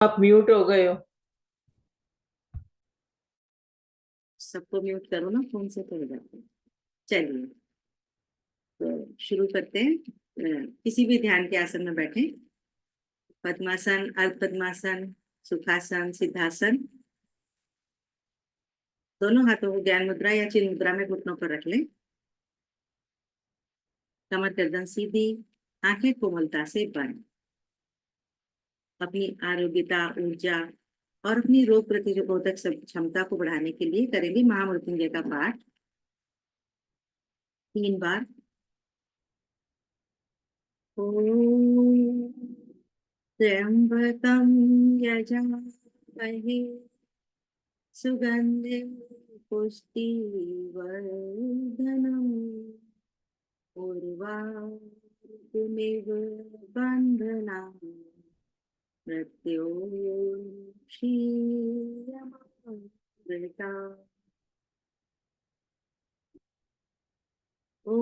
आप म्यूट हो गए हो। सबको म्यूट करो ना, फोन से तो हो जाता है। चलिए, तो शुरू करते हैं। किसी भी ध्यान के आसन में बैठे। पद्मासन, अर्ध पद्मासन, सुखासन, सिद्धासन। दोनों हाथों को ज्ञान मुद्रा या चिन्ह मुद्रा में घुटनों पर रख लें। कमर गर्दन सीधी, आंखें कोमलता से बंद। अपनी आरोग्यता, ऊर्जा और अपनी रोग प्रतिरोधक क्षमता को बढ़ाने के लिए करेंगे महामृत्युंजय का पाठ 3 बार। ओम त्र्यंबकं यजामहे सुगंधिं पुष्टिवर्धनम् उर्वारुकमिव बन्धनान् मृत्योर्मुक्षीयमामृता। ॐ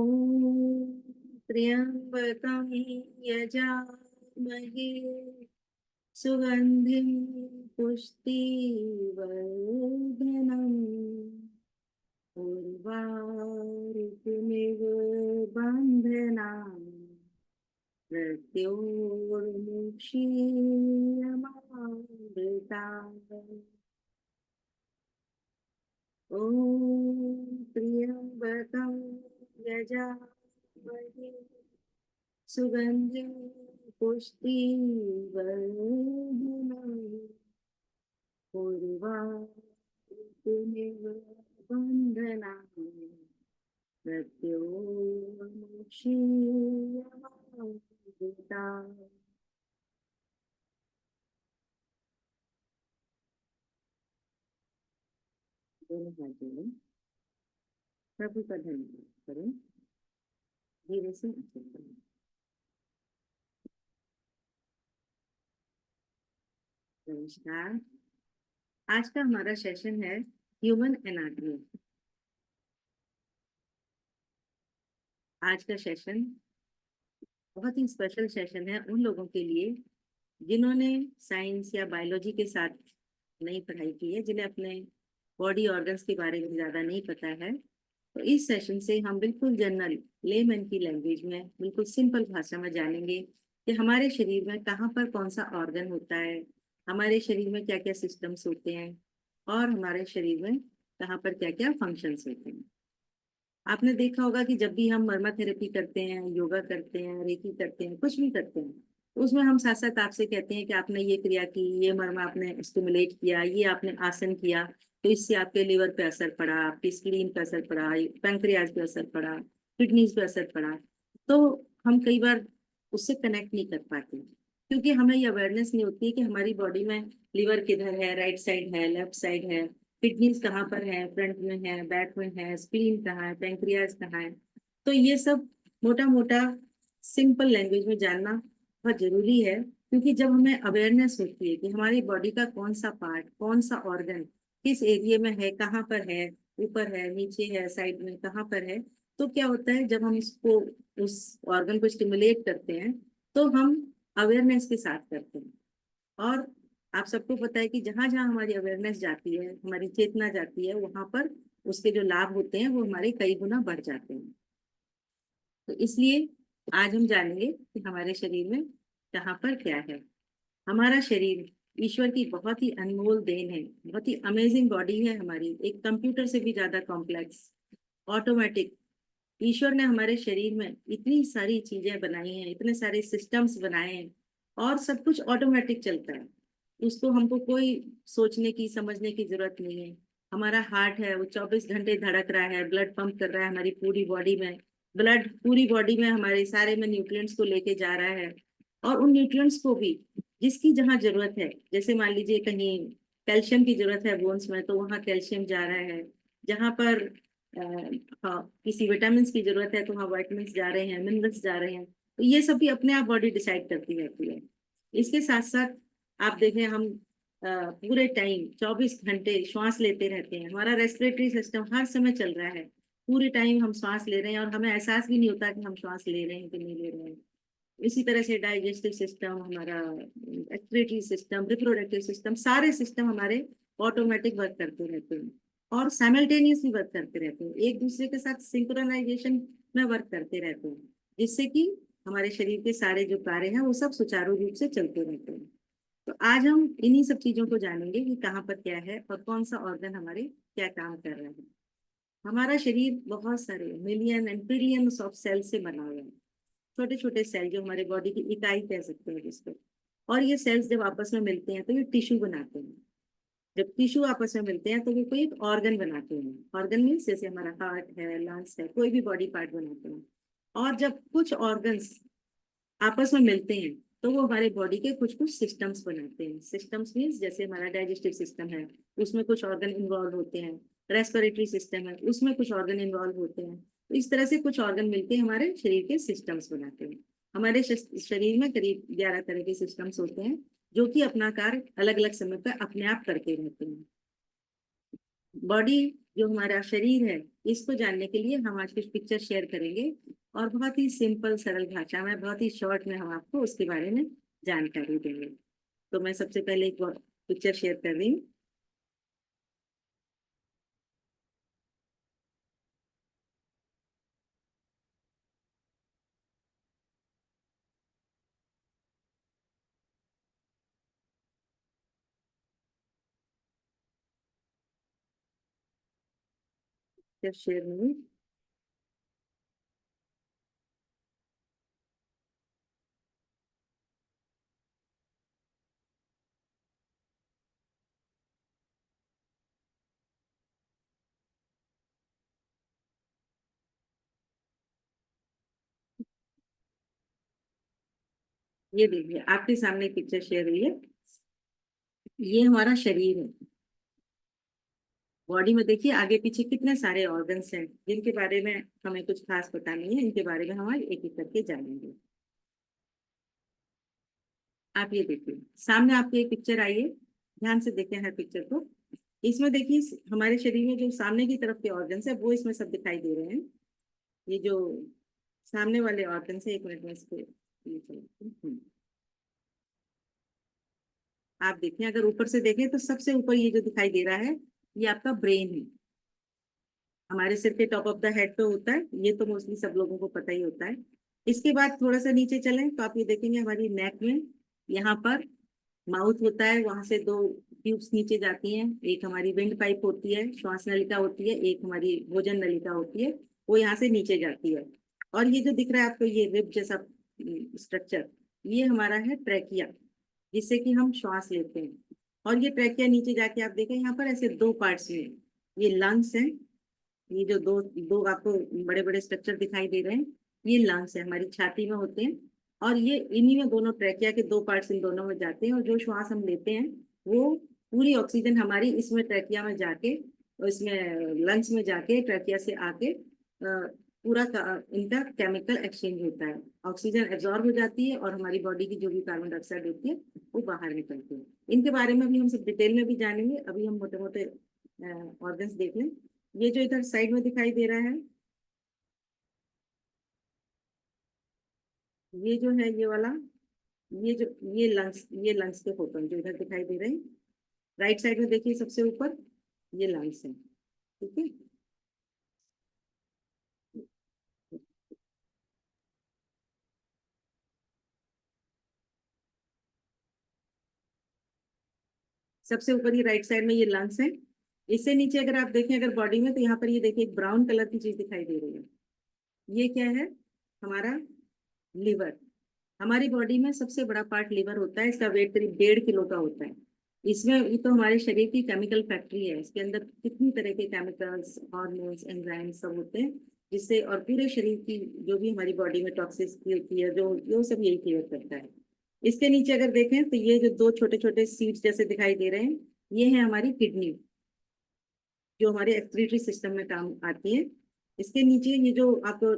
त्र्यंबकं यजामहे सुगंधिं पुष्टिवर्धनम् उर्वारुकमिव बन्धनान् मृत्योर्मुक्षीयमामृता। ॐ त्र्यंबकं यजामहे सुगंधिं पुष्टिवर्धनम् उर्वारुकमिव बन्धनान् मृत्योर्मुक्षीयमामृता। दोनों हाथ जोड़ें, प्रभु का धन्यवाद करें, धीरे से आंचल करें। नमस्कार। आज का हमारा सेशन है ह्यूमन एनाटॉमी। आज का सेशन बहुत ही स्पेशल सेशन है उन लोगों के लिए जिन्होंने साइंस या बायोलॉजी के साथ नहीं पढ़ाई की है, जिन्हें अपने बॉडी ऑर्गन्स के बारे में ज्यादा नहीं पता है। तो इस सेशन से हम बिल्कुल जनरल लेमैन की लैंग्वेज में, बिल्कुल सिंपल भाषा में जानेंगे कि हमारे शरीर में कहाँ पर कौन सा ऑर्गन होता है, हमारे शरीर में क्या क्या सिस्टम्स होते हैं और हमारे शरीर में कहाँ पर क्या क्या फंक्शंस होते हैं। आपने देखा होगा कि जब भी हम मर्मा थेरेपी करते हैं, योगा करते हैं, रेकी करते हैं, कुछ भी करते हैं, तो उसमें हम साथ साथ आपसे कहते हैं कि आपने ये क्रिया की, ये मर्मा आपने स्टिमुलेट किया, ये आपने आसन किया, तो इससे आपके लिवर पे असर पड़ा, आपकी स्क्रीन पे असर पड़ा, पैंक्रियाज पे असर पड़ा, किडनीज पे असर पड़ा। तो हम कई बार उससे कनेक्ट नहीं कर पाते क्योंकि हमें ये अवेयरनेस नहीं होती है कि हमारी बॉडी में लिवर किधर है, राइट साइड है, लेफ्ट साइड है, किडनीज कहाँ पर है, फ्रंट में है, बैक में है, स्प्लीन कहाँ है, पैंक्रियाज कहाँ है। तो ये सब मोटा मोटा सिंपल लैंग्वेज में जानना बहुत जरूरी है क्योंकि जब हमें अवेयरनेस होती है कि हमारी बॉडी का कौन सा पार्ट, कौन सा ऑर्गन किस एरिया में है, कहाँ पर है, ऊपर है, नीचे है, साइड में कहाँ पर है, तो क्या होता है जब हम इसको, उस ऑर्गन को स्टिमुलेट करते हैं तो हम अवेयरनेस के साथ करते हैं। और आप सबको पता है कि जहां जहां हमारी अवेयरनेस जाती है, हमारी चेतना जाती है, वहां पर उसके जो लाभ होते हैं वो हमारे कई गुना बढ़ जाते हैं। तो इसलिए आज हम जानेंगे कि हमारे शरीर में कहाँ पर क्या है। हमारा शरीर ईश्वर की बहुत ही अनमोल देन है, बहुत ही अमेजिंग बॉडी है हमारी, एक कंप्यूटर से भी ज्यादा कॉम्प्लेक्स, ऑटोमेटिक। ईश्वर ने हमारे शरीर में इतनी सारी चीजें बनाई हैं, इतने सारे सिस्टम्स बनाए हैं और सब कुछ ऑटोमेटिक चलता है। उसको हमको कोई सोचने की, समझने की जरूरत नहीं है। हमारा हार्ट है, वो 24 घंटे धड़क रहा है, ब्लड पंप कर रहा है हमारी पूरी बॉडी में। ब्लड पूरी बॉडी में हमारे सारे में न्यूट्रिएंट्स को लेके जा रहा है और उन न्यूट्रिएंट्स को भी जिसकी जहाँ जरूरत है, जैसे मान लीजिए कहीं कैल्शियम की जरूरत है बोन्स में, तो वहाँ कैल्शियम जा रहा है। जहाँ पर हाँ किसी विटामिन की जरूरत है तो वहाँ विटामिन जा रहे हैं, मिनरल्स जा रहे हैं। तो ये सब भी अपने आप बॉडी डिसाइड करती रहती है। इसके साथ साथ आप देखें, हम पूरे टाइम 24 घंटे श्वास लेते रहते हैं, हमारा रेस्पिरेटरी सिस्टम हर समय चल रहा है। पूरे टाइम हम श्वास ले रहे हैं और हमें एहसास भी नहीं होता कि हम श्वास ले रहे हैं कि नहीं ले रहे हैं। इसी तरह से डाइजेस्टिव सिस्टम, हमारा एक्सक्रीटरी सिस्टम, रिप्रोडक्टिव सिस्टम, सारे सिस्टम हमारे ऑटोमेटिक वर्क करते रहते हैं और साइमल्टेनियसली वर्क करते रहते हैं, एक दूसरे के साथ सिंक्रोनाइजेशन में वर्क करते रहते हैं, जिससे कि हमारे शरीर के सारे जो कार्य हैं वो सब सुचारू रूप से चलते रहते हैं। तो आज हम इन्हीं सब चीजों को जानेंगे कि कहाँ पर क्या है और कौन सा ऑर्गन हमारे क्या काम कर रहा है। हमारा शरीर बहुत सारे million and trillions of cell से बना हुआ है, छोटे छोटे सेल जो हमारे बॉडी की इकाई कह सकते हैं जिसको। और ये सेल्स जब आपस में मिलते हैं तो ये टिश्यू बनाते हैं। जब टिश्यू आपस में मिलते हैं तो वो कोई एक ऑर्गन बनाते हैं। ऑर्गन मीन्स जैसे हमारा हार्ट है, लंग्स है, कोई भी बॉडी पार्ट बनाते हैं। और जब कुछ ऑर्गन्स आपस में मिलते हैं तो वो हमारे बॉडी के कुछ कुछ सिस्टम्स बनाते हैं। सिस्टम्स मीन्स जैसे हमारा डाइजेस्टिव सिस्टम है, उसमें कुछ ऑर्गन इन्वॉल्व होते हैं। रेस्पिरेटरी सिस्टम है, उसमें कुछ ऑर्गन इन्वॉल्व होते हैं। तो इस तरह से कुछ ऑर्गन मिलके हमारे शरीर के सिस्टम्स बनाते हैं। हमारे शरीर में करीब 11 तरह के सिस्टम्स होते हैं जो कि अपना कार्य अलग अलग समय पर अपने आप करते रहते हैं। बॉडी, जो हमारा शरीर है, इसको जानने के लिए हम आज कुछ पिक्चर शेयर करेंगे और बहुत ही सिंपल सरल भाषा में, बहुत ही शॉर्ट में हम आपको उसके बारे में जानकारी देंगे। तो मैं सबसे पहले एक पिक्चर शेयर कर रही हूँ। पिक्चर शेयर हुई। ये देखिए आपके सामने पिक्चर शेयर हुई है। ये हमारा शरीर है। बॉडी में देखिए आगे पीछे कितने सारे ऑर्गन्स हैं जिनके बारे में हमें कुछ खास पता नहीं है। इनके बारे में हम आज एक एक करके जानेंगे। आप ये देखिए सामने आपकी एक पिक्चर आई है, ध्यान से देखें हर पिक्चर को। इसमें देखिए हमारे शरीर में जो सामने की तरफ के ऑर्गन्स है वो इसमें सब दिखाई दे रहे हैं। ये जो सामने वाले ऑर्गन्स है, एक मिनट में इसको ये चलाती हूँ। आप देखें, अगर ऊपर से देखें तो सबसे ऊपर ये जो दिखाई दे रहा है ये आपका ब्रेन है। हमारे सिर के टॉप ऑफ द हेड पे होता है, ये तो मोस्टली सब लोगों को पता ही होता है। इसके बाद थोड़ा सा नीचे चलें तो आप ये देखेंगे हमारी नेक में यहाँ पर माउथ होता है, वहां से दो ट्यूब्स नीचे जाती हैं। एक हमारी विंड पाइप होती है, श्वास नलिका होती है, एक हमारी भोजन नलिका होती है, वो यहाँ से नीचे जाती है। और ये जो दिख रहा है आपको ये रिब जैसा स्ट्रक्चर, ये हमारा है ट्रैकिया, जिससे कि हम श्वास लेते हैं। और ये ट्रैकिया नीचे जाके आप देखें यहाँ पर ऐसे दो पार्ट्स में, ये लंग्स हैं। ये जो दो दो आपको बड़े बड़े स्ट्रक्चर दिखाई दे रहे हैं, ये लंग्स है, हमारी छाती में होते हैं। और ये इन्हीं में दोनों ट्रैकिया के दो पार्ट्स इन दोनों में जाते हैं, और जो श्वास हम लेते हैं वो पूरी ऑक्सीजन हमारी इसमें ट्रैकिया में जाके, इसमें लंग्स में जाके ट्रैकिया से आके पूरा इनका केमिकल एक्सचेंज होता है। ऑक्सीजन एब्जॉर्ब हो जाती है और हमारी बॉडी की जो भी कार्बन डाइऑक्साइड होती है वो बाहर निकलती है। इनके बारे में भी हम सब डिटेल में भी जानेंगे। अभी हम मोटे मोटे ऑर्गन्स देख लें। ये जो इधर साइड में दिखाई दे रहा है, ये जो है ये वाला, ये जो ये लंग्स के फोटो जो इधर दिखाई दे रहे हैं। राइट साइड में देखिए सबसे ऊपर, ये लंग्स है। ठीक है। सबसे ऊपर ये राइट साइड में ये लंग्स है। इससे नीचे अगर आप देखें अगर बॉडी में, तो यहाँ पर ये देखिए एक ब्राउन कलर की चीज दिखाई दे रही है। ये क्या है? हमारा लिवर। हमारी बॉडी में सबसे बड़ा पार्ट लिवर होता है। इसका वेट करीब 1.5 किलो का होता है। इसमें ये तो हमारे शरीर की केमिकल फैक्ट्री है। इसके अंदर कितनी तरह के केमिकल्स, हार्मोन्स, एंजाइम सब होते हैं, जिससे और पूरे शरीर की जो भी हमारी बॉडी में टॉक्सिसिटी होती है, जो सब यही क्लियर करता है। इसके नीचे अगर देखें तो ये जो दो छोटे छोटे सीड्स जैसे दिखाई दे रहे हैं, ये है हमारी किडनी, जो हमारे एक्सक्रीटरी सिस्टम में काम आती है। इसके नीचे ये जो आपको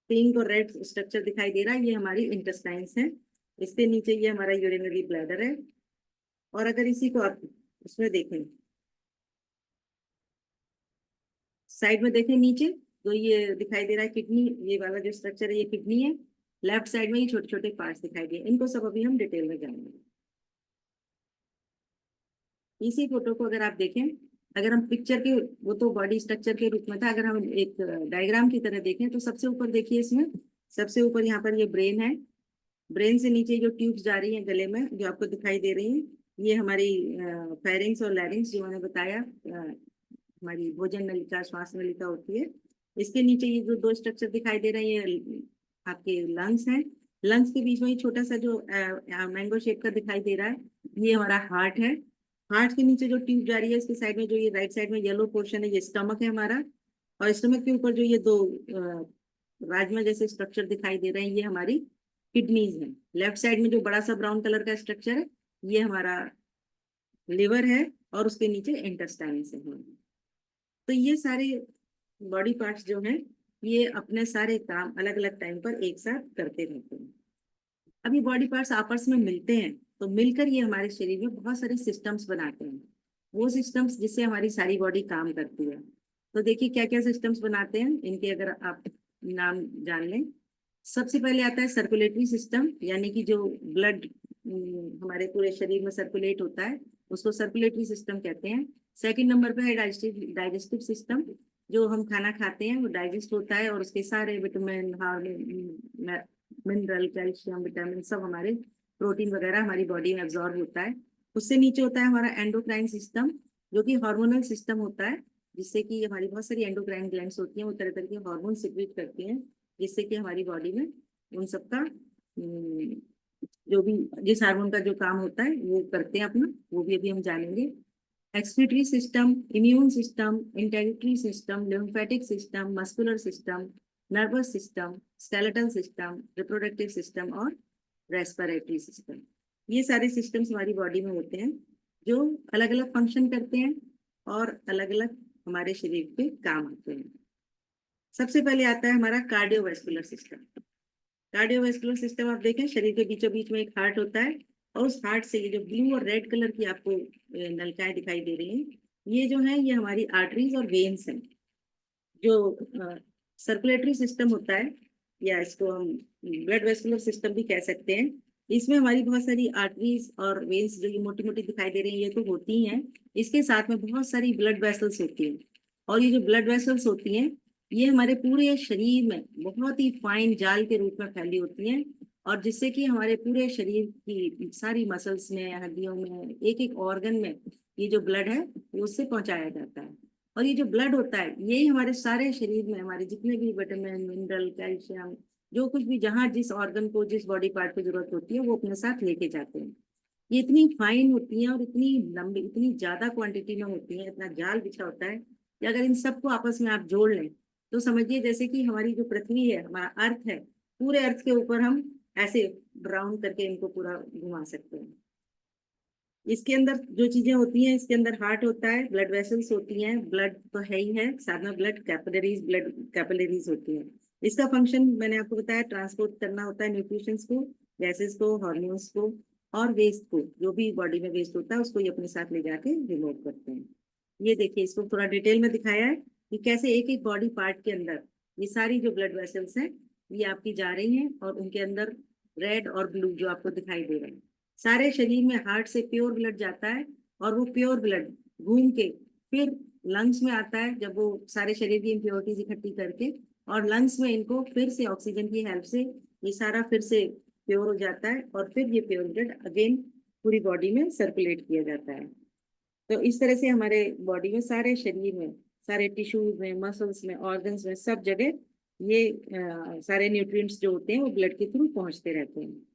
पिंक और रेड स्ट्रक्चर दिखाई दे रहा है, ये हमारी इंटेस्टाइन्स है। इसके नीचे ये हमारा यूरिनरी ब्लैडर है। और अगर इसी को आप उसमें देखें, साइड में देखें नीचे, तो ये दिखाई दे रहा है किडनी, ये वाला जो स्ट्रक्चर है ये किडनी है। लेफ्ट साइड में ही छोटे छोटे पार्ट्स दिखाई दिए, इनको सब अभी हम डिटेल में जानेंगे। इसी फोटो को अगर आप देखें, अगर हम पिक्चर के, वो तो बॉडी स्ट्रक्चर के रूप में था, अगर हम एक डायग्राम की तरह देखें तो सबसे ऊपर देखिए, इसमें सबसे ऊपर यहाँ पर ये ब्रेन है। ब्रेन से नीचे जो ट्यूब्स जा रही हैं गले में, जो आपको दिखाई दे रही हैं, ये हमारी फेरिंग्स और लैरिंग्स, जो मैंने बताया, हमारी भोजन नलिका, श्वास नलिका होती है। इसके नीचे ये जो दो स्ट्रक्चर दिखाई दे रहे हैं, ये आपके लंग्स हैं। लंग्स के बीच में ये छोटा सा जो मैंगो शेप का दिखाई दे रहा है, ये हमारा हार्ट है। हार्ट के नीचे जो ट्यूब जा रही है, इसके साइड में जो ये राइट साइड में येलो पोर्शन है, ये स्टमक है हमारा। और स्टमक के ऊपर जो ये दो राजमा जैसे स्ट्रक्चर दिखाई दे रहे हैं, ये हमारी किडनीज है। लेफ्ट साइड में जो बड़ा सा ब्राउन कलर का स्ट्रक्चर है, ये हमारा लिवर है, और उसके नीचे इंटेस्टाइन्स है। तो ये सारे बॉडी पार्ट्स जो हैं, ये अपने सारे काम अलग अलग टाइम पर एक साथ करते रहते हैं। अब ये बॉडी पार्ट्स आपस में मिलते हैं, तो मिलकर ये हमारे शरीर में बहुत सारे सिस्टम्स बनाते हैं। वो सिस्टम्स जिससे हमारी सारी बॉडी काम करती है। तो देखिए क्या क्या सिस्टम्स बनाते हैं, इनके अगर आप नाम जान लें। सबसे पहले आता है सर्कुलेटरी सिस्टम, यानी कि जो ब्लड हमारे पूरे शरीर में सर्कुलेट होता है, उसको सर्कुलेटरी सिस्टम कहते हैं। सेकंड नंबर पे है डाइजेस्टिव सिस्टम। जो हम खाना खाते हैं वो डाइजेस्ट होता है, और उसके सारे vitamin, hormone, mineral, calcium, vitamin सब हमारे, प्रोटीन वगैरह हमारी बॉडी में एब्जॉर्ब होता है। उससे नीचे होता है हमारा एंडोक्राइन सिस्टम, जो कि हार्मोनल सिस्टम होता है, जिससे कि हमारी बहुत सारी एंडोक्राइन ग्लैंड्स होती हैं, वो तरह तरह के हार्मोन सिक्रीट करती हैं, जिससे कि हमारी बॉडी में उन सबका जो भी, जिस हार्मोन का जो काम होता है वो करते हैं अपना, वो भी अभी हम जानेंगे। Excretory system, immune system, integumentary system, lymphatic system, muscular system, nervous system, skeletal system, reproductive system और रेस्पिरेटरी सिस्टम। ये सारे सिस्टम्स हमारी बॉडी में होते हैं, जो अलग अलग फंक्शन करते हैं और अलग अलग हमारे शरीर पे काम आते हैं। सबसे पहले आता है हमारा कार्डियोवैस्कुलर सिस्टम। कार्डियोवैस्कुलर सिस्टम आप देखें, शरीर के बीचों बीच में एक हार्ट होता है, और उस हार्ट से ये जो ब्लू और रेड कलर की आपको नलिकाएं दिखाई दे रही हैं, ये जो है ये हमारी आर्टरीज और वेन्स हैं। जो सर्कुलेटरी सिस्टम होता है, या इसको हम ब्लड वेस्कुलर सिस्टम भी कह सकते हैं, इसमें हमारी बहुत सारी आर्टरीज और वेन्स जो ये मोटी मोटी दिखाई दे रही हैं, ये तो होती हैं। इसके साथ में बहुत सारी ब्लड वेसल्स होती हैं, और ये जो ब्लड वेसल्स होती हैं, ये हमारे पूरे शरीर में बहुत ही फाइन जाल के रूप में फैली होती हैं, और जिससे कि हमारे पूरे शरीर की सारी मसल्स में, हड्डियों में, एक एक ऑर्गन में ये जो ब्लड है वो उससे पहुंचाया जाता है। और ये जो ब्लड होता है, यही हमारे सारे शरीर में हमारे जितने भी विटामिन, मिनरल, कैल्शियम, जो कुछ भी जहाँ जिस ऑर्गन को, जिस बॉडी पार्ट की जरूरत होती है, वो अपने साथ लेके जाते हैं। ये इतनी फाइन होती हैं और इतनी लंबी, इतनी ज्यादा क्वांटिटी में होती हैं, इतना जाल बिछा होता है कि अगर इन सबको आपस में आप जोड़ लें, तो समझिए जैसे कि हमारी जो पृथ्वी है, हमारा अर्थ है, पूरे अर्थ के ऊपर हम ऐसे राउंड करके इनको पूरा घुमा सकते हैं। इसके अंदर जो चीजें होती हैं, इसके अंदर हार्ट होता है, ब्लड वेसल्स होती हैं, ब्लड तो है ही है, साथ में ब्लड कैपिलरीज होती हैं। इसका फंक्शन मैंने आपको बताया, ट्रांसपोर्ट करना होता है न्यूट्रिशंस को, गैसेस को, हार्मोन्स को, और वेस्ट को, जो भी बॉडी में वेस्ट होता है उसको ये अपने साथ ले जाके रिमूव करते हैं। ये देखिए, इसको थोड़ा डिटेल में दिखाया है कि कैसे एक एक बॉडी पार्ट के अंदर ये सारी जो ब्लड वेसल्स हैं, ये आपकी जा रही हैं, और उनके अंदर रेड और ब्लू जो आपको दिखाई दे रहे हैं, सारे शरीर में हार्ट से प्योर ब्लड जाता है, और वो प्योर ब्लड घूम के फिर लंग्स में आता है, जब वो सारे शरीर की इम्प्योरिटीज इकट्ठी करके, और लंग्स में इनको फिर से ऑक्सीजन की हेल्प से ये सारा फिर से प्योर हो जाता है, और फिर ये प्योर ब्लड अगेन पूरी बॉडी में सर्कुलेट किया जाता है। तो इस तरह से हमारे बॉडी में, सारे शरीर में, सारे टिश्यूज में, मसल्स में, ऑर्गन्स में, सब जगह ये सारे न्यूट्रिएंट्स जो होते हैं वो ब्लड के थ्रू पहुंचते रहते हैं।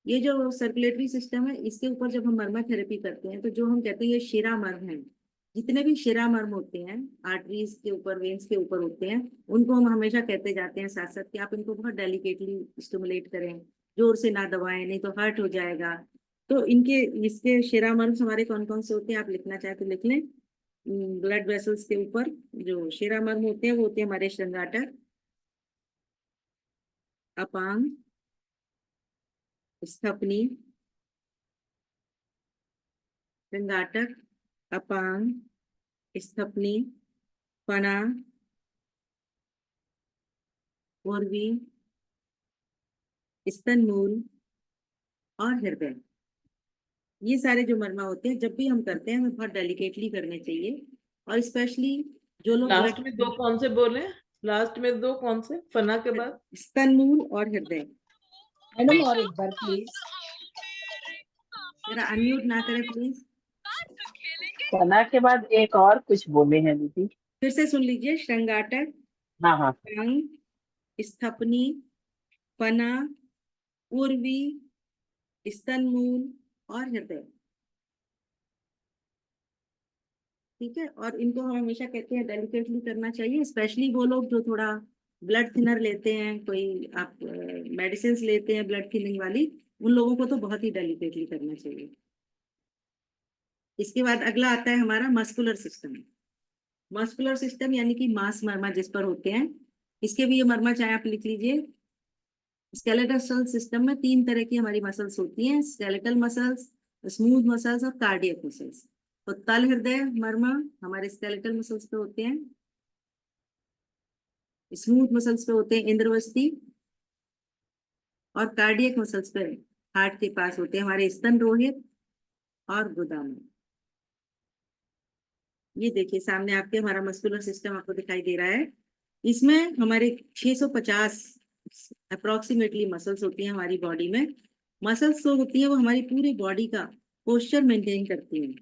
ये जो सर्कुलेटरी सिस्टम है, इसके ऊपर जब हम मर्मा थेरेपी करते हैं, तो जो हम कहते हैं ये शिरा मर्म है, जितने भी शिरा मर्म होते हैं, आर्टरीज के ऊपर, वेन्स के ऊपर होते हैं, उनको हम हमेशा कहते जाते हैं साथ साथ कि आप इनको बहुत डेलिकेटली स्टिमुलेट करें, जोर से ना दबाएं, नहीं तो हर्ट हो जाएगा। तो इनके, इसके शिरा मर्म हमारे कौन कौन से होते हैं, आप लिखना चाहे तो लिख लें। ब्लड वेसल्स के ऊपर जो शिरा मर्म होते हैं, वो होते हैं हमारे श्रृंगाटक, अपांग, स्थपनी, श्रृंगाटक, अपांग, स्थपनी, फना, पूर्वी, स्तन मूल और हृदय। ये सारे जो मर्मा होते हैं जब भी हम करते हैं हमें बहुत डेलिकेटली करने चाहिए। और स्पेशली जो लोग लास्ट ब्लड, में दो कौन से बोले? लास्ट में दो कौन से, फना के बाद? स्तन मूल और हृदय। मैडम और एक बार प्लीज। जरा अनम्यूट ना करें प्लीज। फना के बाद एक और कुछ बोले हैं दीदी। फिर से सुन लीजिए। श्रृंगाटक, हाँ हाँ। अंग, स्थपनी, फना, पूर्वी, स्तन मूल और हृदय। ठीक है। और इनको हम हमेशा कहते हैं डेलिकेटली करना चाहिए, स्पेशली वो लोग जो थोड़ा ब्लड थिनर लेते हैं, कोई आप मेडिसिन लेते हैं ब्लड थिनिंग वाली, उन लोगों को तो बहुत ही डेलिकेटली करना चाहिए। इसके बाद अगला आता है हमारा मस्कुलर सिस्टम। मस्कुलर सिस्टम यानी कि मांस मरमा जिस पर होते हैं, इसके भी ये मरमा चाहे आप लिख लीजिए। स्केलेटल सिस्टम में तीन तरह की हमारी मसल्स होती हैं, स्केलेटल मसल्स, स्मूथ मसल्स और कार्डियक मसल्स। तो तल हृदय मर्मा हमारे स्केलेटल मसल्स पे होते हैं, स्मूथ मसल्स पे होते हैं इंद्रवस्ती, और कार्डियक मसल्स पे हार्ट के पास होते हैं हमारे स्तन रोहित और गुदाम। ये देखिए सामने आपके हमारा मस्कुलर सिस्टम आपको दिखाई दे रहा है। इसमें हमारे 650 अप्रोक्सीमेटली मसल्स होती हैं हमारी बॉडी में। मसल्स जो होती हैं वो हमारी पूरी बॉडी का पोस्चर मेंटेन करती हैं।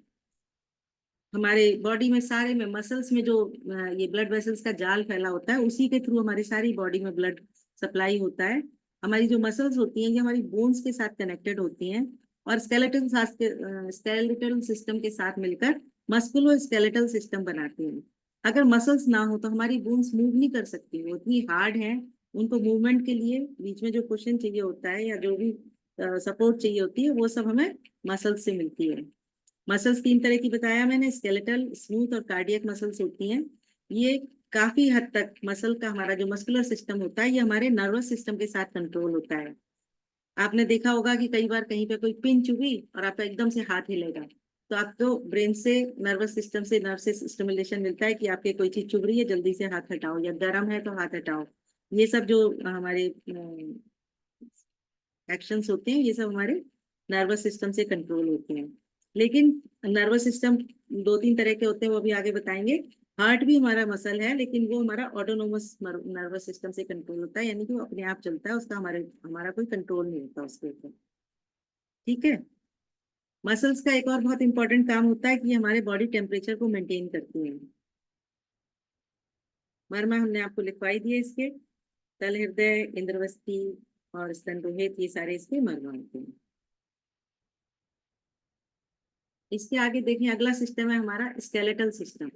हमारे बॉडी में सारे में मसल्स में जो ये ब्लड वेसल्स का जाल फैला होता है, उसी के थ्रू हमारी सारी बॉडी में ब्लड सप्लाई होता है। हमारी जो मसल्स होती हैं ये हमारी बोन्स के साथ कनेक्टेड होती हैं, और स्केलेटल सिस्टम के साथ मिलकर मस्कुलो स्केलेटल सिस्टम बनाती हैं। अगर मसल्स ना हो तो हमारी बोन्स मूव नहीं कर सकती, वो इतनी हार्ड है। उनको मूवमेंट के लिए बीच में जो कुशन चाहिए होता है या जो भी सपोर्ट चाहिए होती है वो सब हमें मसल्स से मिलती है। मसल्स तीन तरह की बताया मैंने, स्केलेटल, स्मूथ और कार्डियक मसल्स होती हैं। ये काफी हद तक मसल का हमारा जो मस्कुलर सिस्टम होता है ये हमारे नर्वस सिस्टम के साथ कंट्रोल होता है। आपने देखा होगा कि कई बार कहीं पे कोई पिन चुभी और आपका एकदम से हाथ हिलेगा, तो आपको ब्रेन से, नर्वस सिस्टम से, नर्व से स्टिमुलेशन मिलता है कि आपके कोई चीज चुभ रही है जल्दी से हाथ हटाओ, या गर्म है तो हाथ हटाओ। ये सब जो हमारे एक्शंस होते हैं ये सब हमारे नर्वस सिस्टम से कंट्रोल होते हैं। लेकिन नर्वस सिस्टम दो तीन तरह के होते हैं, वो भी आगे बताएंगे। हार्ट भी हमारा मसल है, लेकिन वो हमारा ऑटोनोमस नर्वस सिस्टम से कंट्रोल होता है, यानी कि वो अपने आप चलता है, उसका हमारा कोई कंट्रोल नहीं होता उसके ऊपर। ठीक है। मसल्स का एक और बहुत इंपॉर्टेंट काम होता है कि ये हमारे बॉडी टेम्परेचर को मेंटेन करती हैं। मरमा हमने आपको लिखवाई दिए इसके, तल हृदय, इंद्रवस्ती और स्तन रोहित, ये सारे इसके मर्मा होते हैं। इसके आगे देखें, अगला सिस्टम है हमारा स्केलेटल सिस्टम,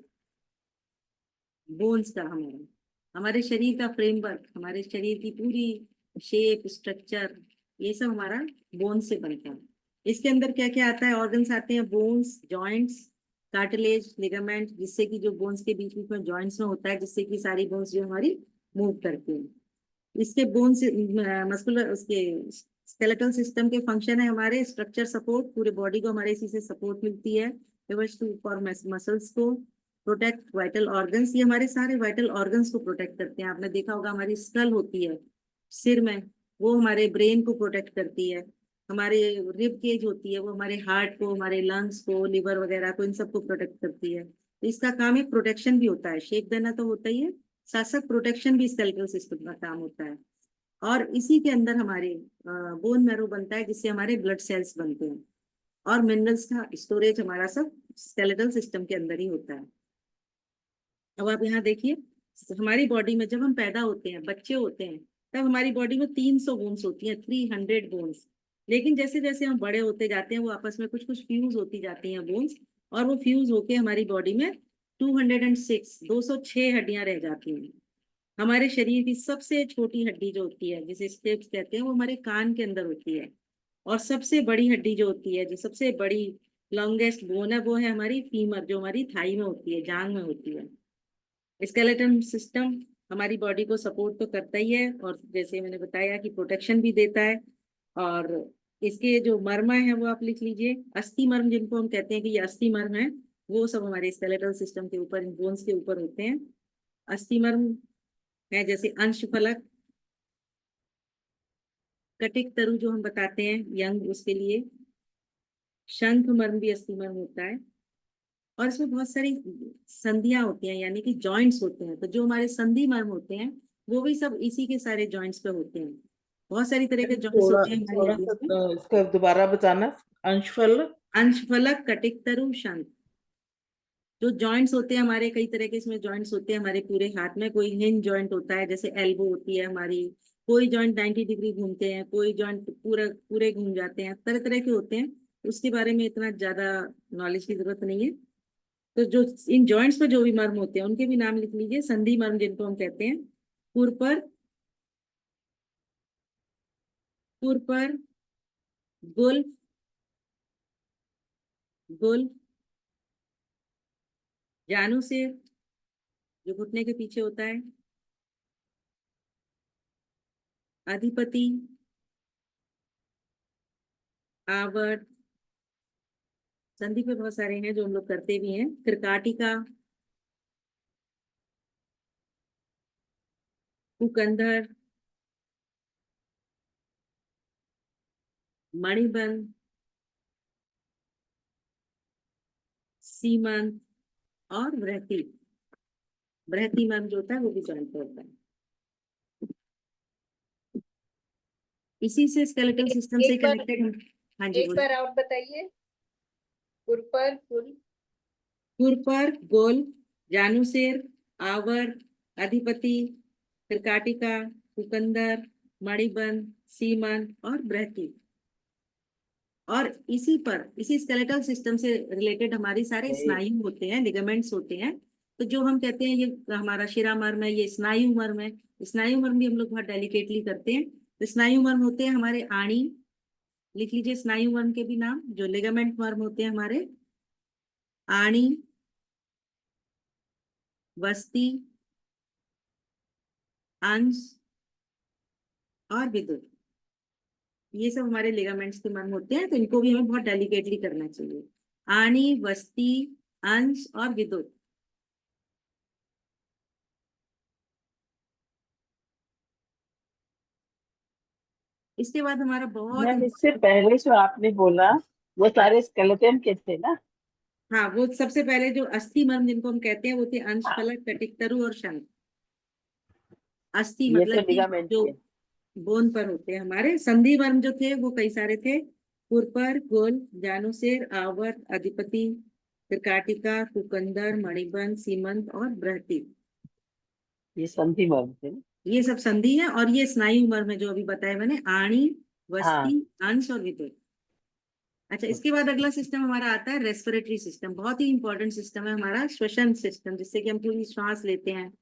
बोन्स का। हमारे शरीर का फ्रेमवर्क, हमारे शरीर की पूरी शेप, स्ट्रक्चर, ये सब हमारा बोन्स से बनता है। इसके अंदर क्या क्या आता है? ऑर्गन्स आते हैं, बोन्स, जॉइंट्स, कार्टिलेज, लिगामेंट, जिससे कि जो बोन्स के बीच बीच में जॉइंट्स में होता है, जिससे कि सारी बोन्स जो हमारी मूव करती हैं। इसके बोन्स, मस्कुलर, उसके स्केलेटल सिस्टम के फंक्शन है हमारे स्ट्रक्चर सपोर्ट, पूरे बॉडी को हमारे इसी से सपोर्ट मिलती है। फॉर मसल्स को प्रोटेक्ट वाइटल ऑर्गन्स, ये हमारे सारे वाइटल ऑर्गन्स को प्रोटेक्ट करते हैं। आपने देखा होगा हमारी स्कल होती है सिर में, वो हमारे ब्रेन को प्रोटेक्ट करती है। हमारे रिब केज होती है, वो हमारे हार्ट को, हमारे लंग्स को, लिवर वगैरह को, इन सबको प्रोटेक्ट करती है। तो इसका काम एक प्रोटेक्शन भी होता है, शेप देना तो होता ही है, साथ साथ प्रोटेक्शन भी स्केलेटल सिस्टम का काम होता है। और इसी के अंदर हमारे बोन मैरो बनता है, जिससे हमारे ब्लड सेल्स बनते हैं, और मिनरल्स का स्टोरेज हमारा सब स्केलेटल सिस्टम के अंदर ही होता है। अब आप यहाँ देखिए, हमारी बॉडी में जब हम पैदा होते हैं, बच्चे होते हैं, तब हमारी बॉडी में 300 बोन्स होती हैं, 300 बोन्स। लेकिन जैसे जैसे हम बड़े होते जाते हैं वो आपस में कुछ कुछ फ्यूज होती जाती हैं बोन्स, और वो फ्यूज होके हमारी बॉडी में 206 हड्डियां रह जाती हैं। हमारे शरीर की सबसे छोटी हड्डी जो होती है, जिसे स्टेप्स कहते हैं, वो हमारे कान के अंदर होती है। और सबसे बड़ी हड्डी जो होती है, जो सबसे बड़ी लॉन्गेस्ट बोन है, वो है हमारी फीमर, जो हमारी थाई में होती है, जांग में होती है। स्केलेटन सिस्टम हमारी बॉडी को सपोर्ट तो करता ही है, और जैसे मैंने बताया कि प्रोटेक्शन भी देता है। और इसके जो मर्मा है वो आप लिख लीजिए, अस्थि मर्म जिनको हम कहते हैं कि ये अस्थि मर्म है, वो सब हमारे स्केलेटल सिस्टम के ऊपर, इन बोन्स के ऊपर होते हैं। अस्थि मर्म है जैसे अंश फलक, कटिक तरु जो हम बताते हैं यंग, उसके लिए शंख मर्म भी अस्थि मर्म होता है। और इसमें बहुत सारी संधियां होती हैं, यानी कि जॉइंट्स होते हैं। तो जो हमारे संधि मर्म होते हैं वो भी सब इसी के सारे जॉइंट्स पे होते हैं। बहुत सारी तरह के जॉइंट्स थोड़ा होते हैं हमारी थोड़ा एल्बोस में। सा इसका दोबारा बताना। अंशफल। अंशफलक, कटिक तरु, शंख। जो जॉइंट्स होते हैं हमारे, कई तरह के इसमें जॉइंट्स होते हैं हमारे पूरे हाथ में। कोई हिंज जॉइंट होता है, जैसे एल्बो होती है हमारी। कोई जॉइंट 90 डिग्री घूमते हैं, कोई जॉइंट पूरा पूरे घूम जाते हैं, तरह तरह के होते हैं। उसके बारे में इतना ज्यादा नॉलेज की जरूरत नहीं है। तो जो इन जॉइंट्स पर जो भी मर्म होते हैं उनके भी नाम लिख लीजिए। संधि मर्म जिनको हम कहते हैं, खुरपर, खुरपर, गुल्फ, गुल्फ, जानुसिर जो घुटने के पीछे होता है, अधिपति, आवर्त। संधि पे बहुत सारे हैं जो हम लोग करते भी हैं। त्रिकाटिका, कुकंदर, मणिबंध, सीमंत और बृहति। बृहति मर्म जो होता है वो भी जॉइंट पे होता है। इसी से स्केलेटल सिस्टम से एक बार कनेक्टेड हम। हाँ जी एक बोलिए। बार और बताइए। गुरपर, गुल, खुरपर, गोल, जानुसेर, आवर, अधिपति, त्रिकाटिका, कुकंदर, मणिबंध, सीमंत और बृहति। और इसी स्केलेटल सिस्टम से रिलेटेड हमारी सारे स्नायु होते हैं, लिगामेंट्स होते हैं। तो जो हम कहते हैं ये हमारा शिरा मर्म है, ये स्नायु मर्म है। स्नायु मर्म भी हम लोग बहुत डेलिकेटली करते हैं। तो स्नायु मर्म होते हैं हमारे आणी, लिख लीजिए स्नायु मर्म के भी नाम। जो लिगामेंट मर्म होते हैं हमारे, आणी, वस्ती, अंश और विदुर। ये सब हमारे लिगामेंट्स के मर्म होते हैं। तो इनको भी हमें बहुत डेलिकेटली करना चाहिए। आणी, वस्ती, अंश और विदुर। इसके बाद हमारा बहुत मैम इससे पहले जो आपने बोला वो सारे स्केलेटन के थे ना? हाँ, वो सबसे पहले जो अस्थि मर्म जिनको हम कहते हैं वो थे अंश, फलक, कटिक तरु और शंख। अस्थि ये मतलब तो कि लिगामेंट जो के। बोन पर होते हैं हमारे। संधि मर्म जो थे वो कई सारे थे। खुरपर, गोल, जानुसेर, आवर्त, अधिपति, त्रिकाटिका, कुकंदर, मणिबंध, सीमंत और बृहति। ये संधि मर्म थे ना? ये सब संधि है। और ये स्नायु मर्म है जो अभी बताया मैंने, आणी, हाँ। वस्ती, अंश और विदुर। अच्छा, इसके बाद अगला सिस्टम हमारा आता है रेस्पिरेटरी सिस्टम। बहुत ही इंपॉर्टेंट सिस्टम है हमारा श्वसन सिस्टम, जिससे कि हम पूरी श्वास लेते हैं।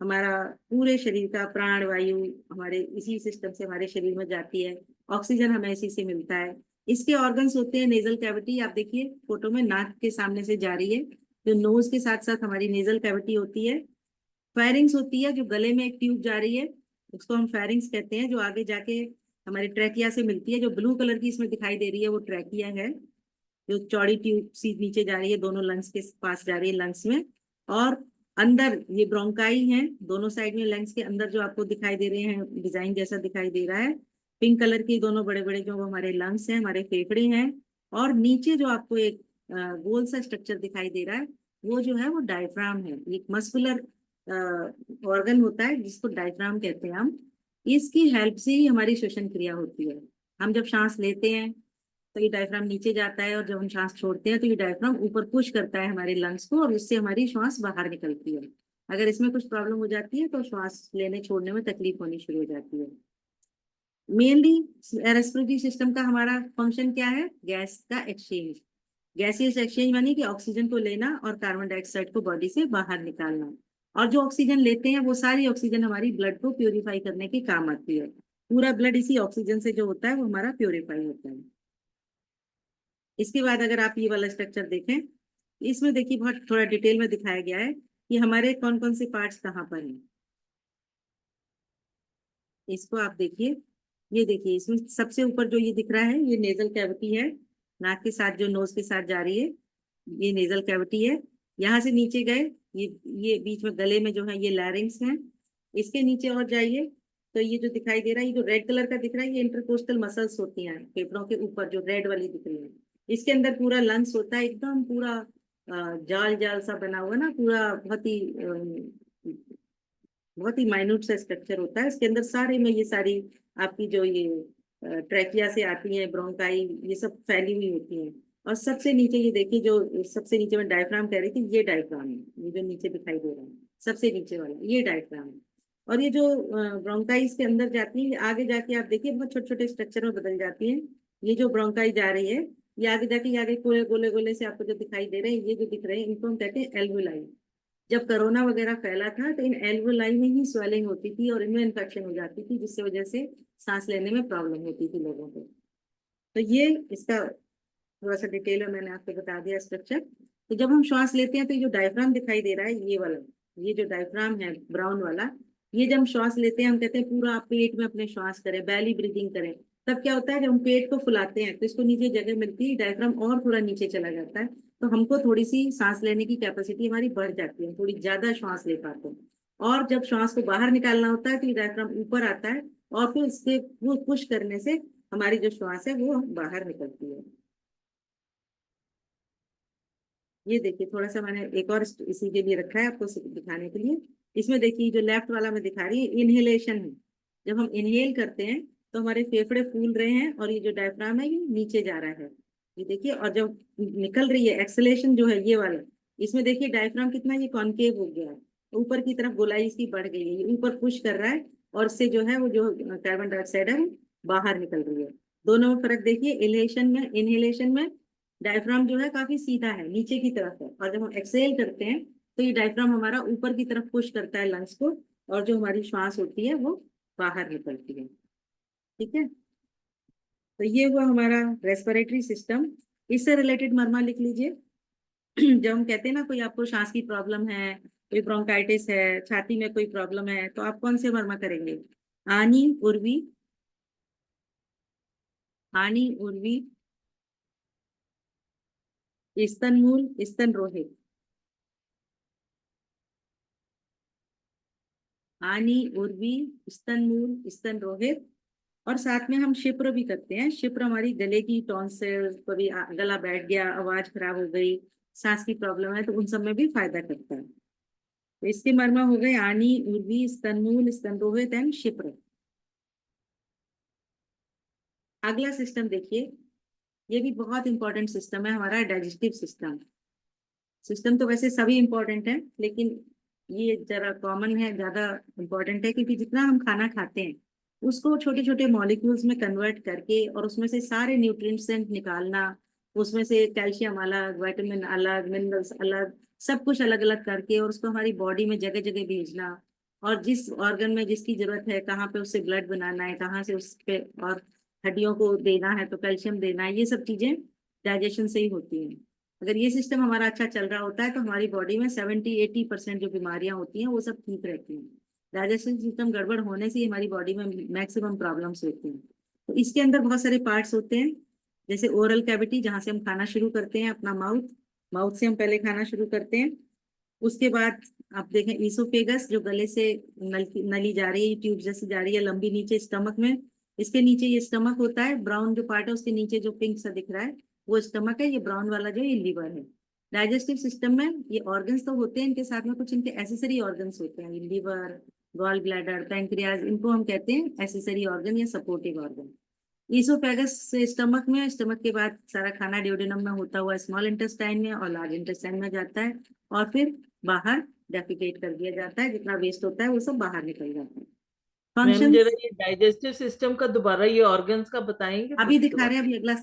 हमारा पूरे शरीर का प्राण वायु हमारे इसी सिस्टम से हमारे शरीर में जाती है। ऑक्सीजन हमें इसी से मिलता है। इसके ऑर्गन्स होते हैं नेजल कैविटी, आप देखिए फोटो में नाक के सामने से जा रही है। जो नोज के साथ साथ हमारी नेजल कैविटी होती है। फेरिंग्स होती है जो गले में एक ट्यूब जा रही है, उसको हम फेरिंग्स कहते हैं, जो आगे जाके हमारी ट्रैकिया से मिलती है। जो ब्लू कलर की इसमें दिखाई दे रही है वो ट्रैकिया है, जो चौड़ी ट्यूब सी नीचे जा रही है, दोनों लंग्स के पास जा रही है, लंग्स में। और अंदर ये ब्रोंकाई है, दोनों साइड में लंग्स के अंदर जो आपको दिखाई दे रहे हैं, डिजाइन जैसा दिखाई दे रहा है। पिंक कलर की दोनों बड़े बड़े जो हमारे लंग्स हैं, हमारे फेफड़े हैं। और नीचे जो आपको एक गोल सा स्ट्रक्चर दिखाई दे रहा है, वो जो है वो डायफ्राम है। एक मस्कुलर ऑर्गन होता है जिसको डायफ्राम कहते हैं हम। इसकी हेल्प से ही हमारी श्वसन क्रिया होती है। हम जब सांस लेते हैं तो ये डायफ्राम नीचे जाता है, और जब हम सांस छोड़ते हैं तो ये डायफ्राम ऊपर पुश करता है हमारे लंग्स को, और इससे हमारी श्वास बाहर निकलती है। अगर इसमें कुछ प्रॉब्लम हो जाती है तो श्वास लेने छोड़ने में तकलीफ होनी शुरू हो जाती है। मेनली रेस्पिरेटरी सिस्टम का हमारा फंक्शन क्या है? गैस का एक्सचेंज। गैसियस एक्सचेंज मानी कि ऑक्सीजन को लेना और कार्बन डाइऑक्साइड को बॉडी से बाहर निकालना। और जो ऑक्सीजन लेते हैं वो सारी ऑक्सीजन हमारी ब्लड को प्यूरिफाई करने के काम आती है। पूरा ब्लड इसी ऑक्सीजन से जो होता है वो हमारा प्यूरिफाई होता है। इसके बाद अगर आप ये वाला स्ट्रक्चर देखें, इसमें देखिए बहुत थोड़ा डिटेल में दिखाया गया है कि हमारे कौन कौन से पार्ट्स कहाँ पर हैं। इसको आप देखिए, ये देखिए इसमें सबसे ऊपर जो ये दिख रहा है ये नेजल कैविटी है। नाक के साथ जो नोज के साथ जा रही है ये नेजल कैविटी है। यहाँ से नीचे गए, ये बीच में गले में जो है ये लैरिंग्स है। इसके नीचे और जाइए तो ये जो दिखाई दे रहा है, ये जो रेड कलर का दिख रहा है, ये इंटरकोस्टल मसल्स होती हैं फेफड़ों के ऊपर, जो रेड वाली दिख रही है। इसके अंदर पूरा लंग्स होता है, एकदम पूरा जाल जाल सा बना हुआ ना, पूरा बहुत ही माइन्यूट सा स्ट्रक्चर होता है। इसके अंदर सारे में ये सारी आपकी जो ये ट्रैकिया से आती है, ब्रोंकाई, ये सब फैली हुई होती हैं। और सबसे नीचे ये देखिए, जो सबसे नीचे में डायफ्राम कह रही थी, ये डायफ्राम है, ये जो नीचे दिखाई दे रहा है सबसे नीचे वाला, ये डायफ्राम है। और ये जो ब्रोंकाइज के अंदर जाती है, आगे जाके आप देखिए बहुत छोटे छोटे स्ट्रक्चर में बदल जाती है। ये जो ब्रोंकाई जा रही है, ये आगे जाके, ये आगे गोले गोले गोले से आपको जो दिखाई दे रहे हैं, ये जो दिख रहे हैं, इनको हम कहते हैं एल्वोलाई। जब कोरोना वगैरह फैला था तो इन एल्वोलाई में ही स्वेलिंग होती थी और इनमें इन्फेक्शन हो जाती थी, जिसकी वजह से सांस लेने में प्रॉब्लम होती थी लोगों को। तो ये इसका थोड़ा सा डिटेल में मैंने आपको बता दिया स्ट्रक्चर। तो जब हम श्वास लेते हैं तो ये जो डायफ्राम दिखाई दे रहा है, ये वाला, ये जो डायफ्राम है ब्राउन वाला, ये जब हम श्वास लेते हैं, हम कहते हैं पूरा आप पेट में अपने श्वास करें, बैली ब्रीदिंग करें। तब क्या होता है, जब हम पेट को फुलाते हैं तो इसको नीचे जगह मिलती है, डायफ्राम और थोड़ा नीचे चला जाता है, तो हमको थोड़ी सी सांस लेने की कैपेसिटी हमारी बढ़ जाती है, थोड़ी ज्यादा श्वास ले पाते हैं। और जब श्वास को बाहर निकालना होता है तो ये डायफ्राम ऊपर आता है, और फिर इसके वो पुश करने से हमारी जो श्वास है वो बाहर निकलती है। ये देखिए, थोड़ा सा मैंने एक और इसी के लिए रखा है आपको दिखाने के लिए। इसमें देखिए, जो लेफ्ट वाला मैं दिखा रही है, इनहेलेशन है। जब हम इनहेल करते हैं तो हमारे फेफड़े फूल रहे हैं और ये जो डायफ्राम है ये नीचे जा रहा है, ये देखिए। और जब निकल रही है, एक्सलेशन जो है ये वाला, इसमें देखिए डायफ्राम कितना ये कॉन्केव हो गया है, ऊपर की तरफ गोलाई इसकी बढ़ गई है, ये ऊपर पुश कर रहा है, और इससे जो है वो जो कार्बन डाइऑक्साइड है वो बाहर निकल रही है। दोनों में फर्क देखिए, इनहेलेशन में डायफ्राम जो है काफी सीधा है, नीचे की तरफ है, और जब हम एक्सेल करते हैं तो ये डायफ्राम हमारा ऊपर की तरफ पुश करता है लंग्स को, और जो हमारी श्वास होती है वो बाहर निकलती है। ठीक है, तो ये हुआ हमारा रेस्पिरेटरी सिस्टम। इससे रिलेटेड मर्मा लिख लीजिए। जब हम कहते हैं ना कोई आपको सांस की प्रॉब्लम है, कोई ब्रोंकाइटिस है, छाती में कोई प्रॉब्लम है, तो आप कौन से मर्मा करेंगे? आनी उर्वी, आनी उर्वी, स्तनमूल, स्तन रोहित। आनी उर्वी, स्तनमूल, स्तन रोहित। और साथ में हम शिप्र भी करते हैं। शिप्र हमारी गले की टॉन्सिल, कभी गला बैठ गया, आवाज खराब हो गई, सांस की प्रॉब्लम है, तो उन सब में भी फायदा करता है। तो इसके मर्मा हो गए आनी, उर्वी, स्तनमूल, स्तन रोहित एंड शिप्र। अगला सिस्टम देखिए, ये भी बहुत इंपॉर्टेंट सिस्टम है हमारा, डाइजेस्टिव सिस्टम। सिस्टम तो वैसे सभी इंपॉर्टेंट है, लेकिन ये जरा कॉमन है, ज्यादा इंपॉर्टेंट है, क्योंकि जितना हम खाना खाते हैं उसको छोटे छोटे मॉलिक्यूल्स में कन्वर्ट करके, और उसमें से सारे न्यूट्रिएंट्स निकालना, उसमें से कैल्शियम अलग, विटामिन अलग, मिनरल्स अलग, सब कुछ अलग अलग करके, और उसको हमारी बॉडी में जगह जगह भेजना, और जिस ऑर्गन में जिसकी जरूरत है, कहाँ पे उससे ब्लड बनाना है, कहाँ से उस पे, और हड्डियों को देना है तो कैल्शियम देना है, ये सब चीजें डाइजेशन से ही होती हैं। अगर ये सिस्टम हमारा अच्छा चल रहा होता है तो हमारी बॉडी में 70-80% जो बीमारियां होती हैं वो सब ठीक रहती हैं। डाइजेशन सिस्टम गड़बड़ होने से ही हमारी बॉडी में मैक्सिमम प्रॉब्लम्स होती हैं। तो इसके अंदर बहुत सारे पार्ट्स होते हैं, जैसे ओरल कैविटी, जहाँ से हम खाना शुरू करते हैं, अपना माउथ, माउथ से हम पहले खाना शुरू करते हैं। उसके बाद आप देखें ईसोफेगस, जो गले से नली जा रही है, ट्यूब जैसी जा रही है लंबी नीचे स्टमक में। इसके नीचे ये स्टमक होता है, ब्राउन जो पार्ट है उसके नीचे जो पिंक सा दिख रहा है वो स्टमक है, ये ब्राउन वाला जो ये लीवर है। डाइजेस्टिव सिस्टम में ये ऑर्गन्स तो होते हैं, इनके साथ में कुछ इनके एसेसरी ऑर्गन्स होते हैं, लीवर, गॉल ब्लैडर, पैंक्रियाज, इनको हम कहते हैं एसेसरी ऑर्गन या सपोर्टिव ऑर्गन। ईसोफेगस से स्टमक में, स्टमक के बाद सारा खाना ड्यूडेनम में होता हुआ स्मॉल इंटेस्टाइन में और लार्ज इंटेस्टाइन में जाता है, और फिर बाहर डेफिकेट कर दिया जाता है, जितना वेस्ट होता है वो सब बाहर निकल जाता है। मैम फंक्शन जरा ये डाइजेस्टिव सिस्टम का दोबारा ये ऑर्गन्स का बताएंगे अभी कुछ दिखा रहे दोबारा? हैं, अभी अगला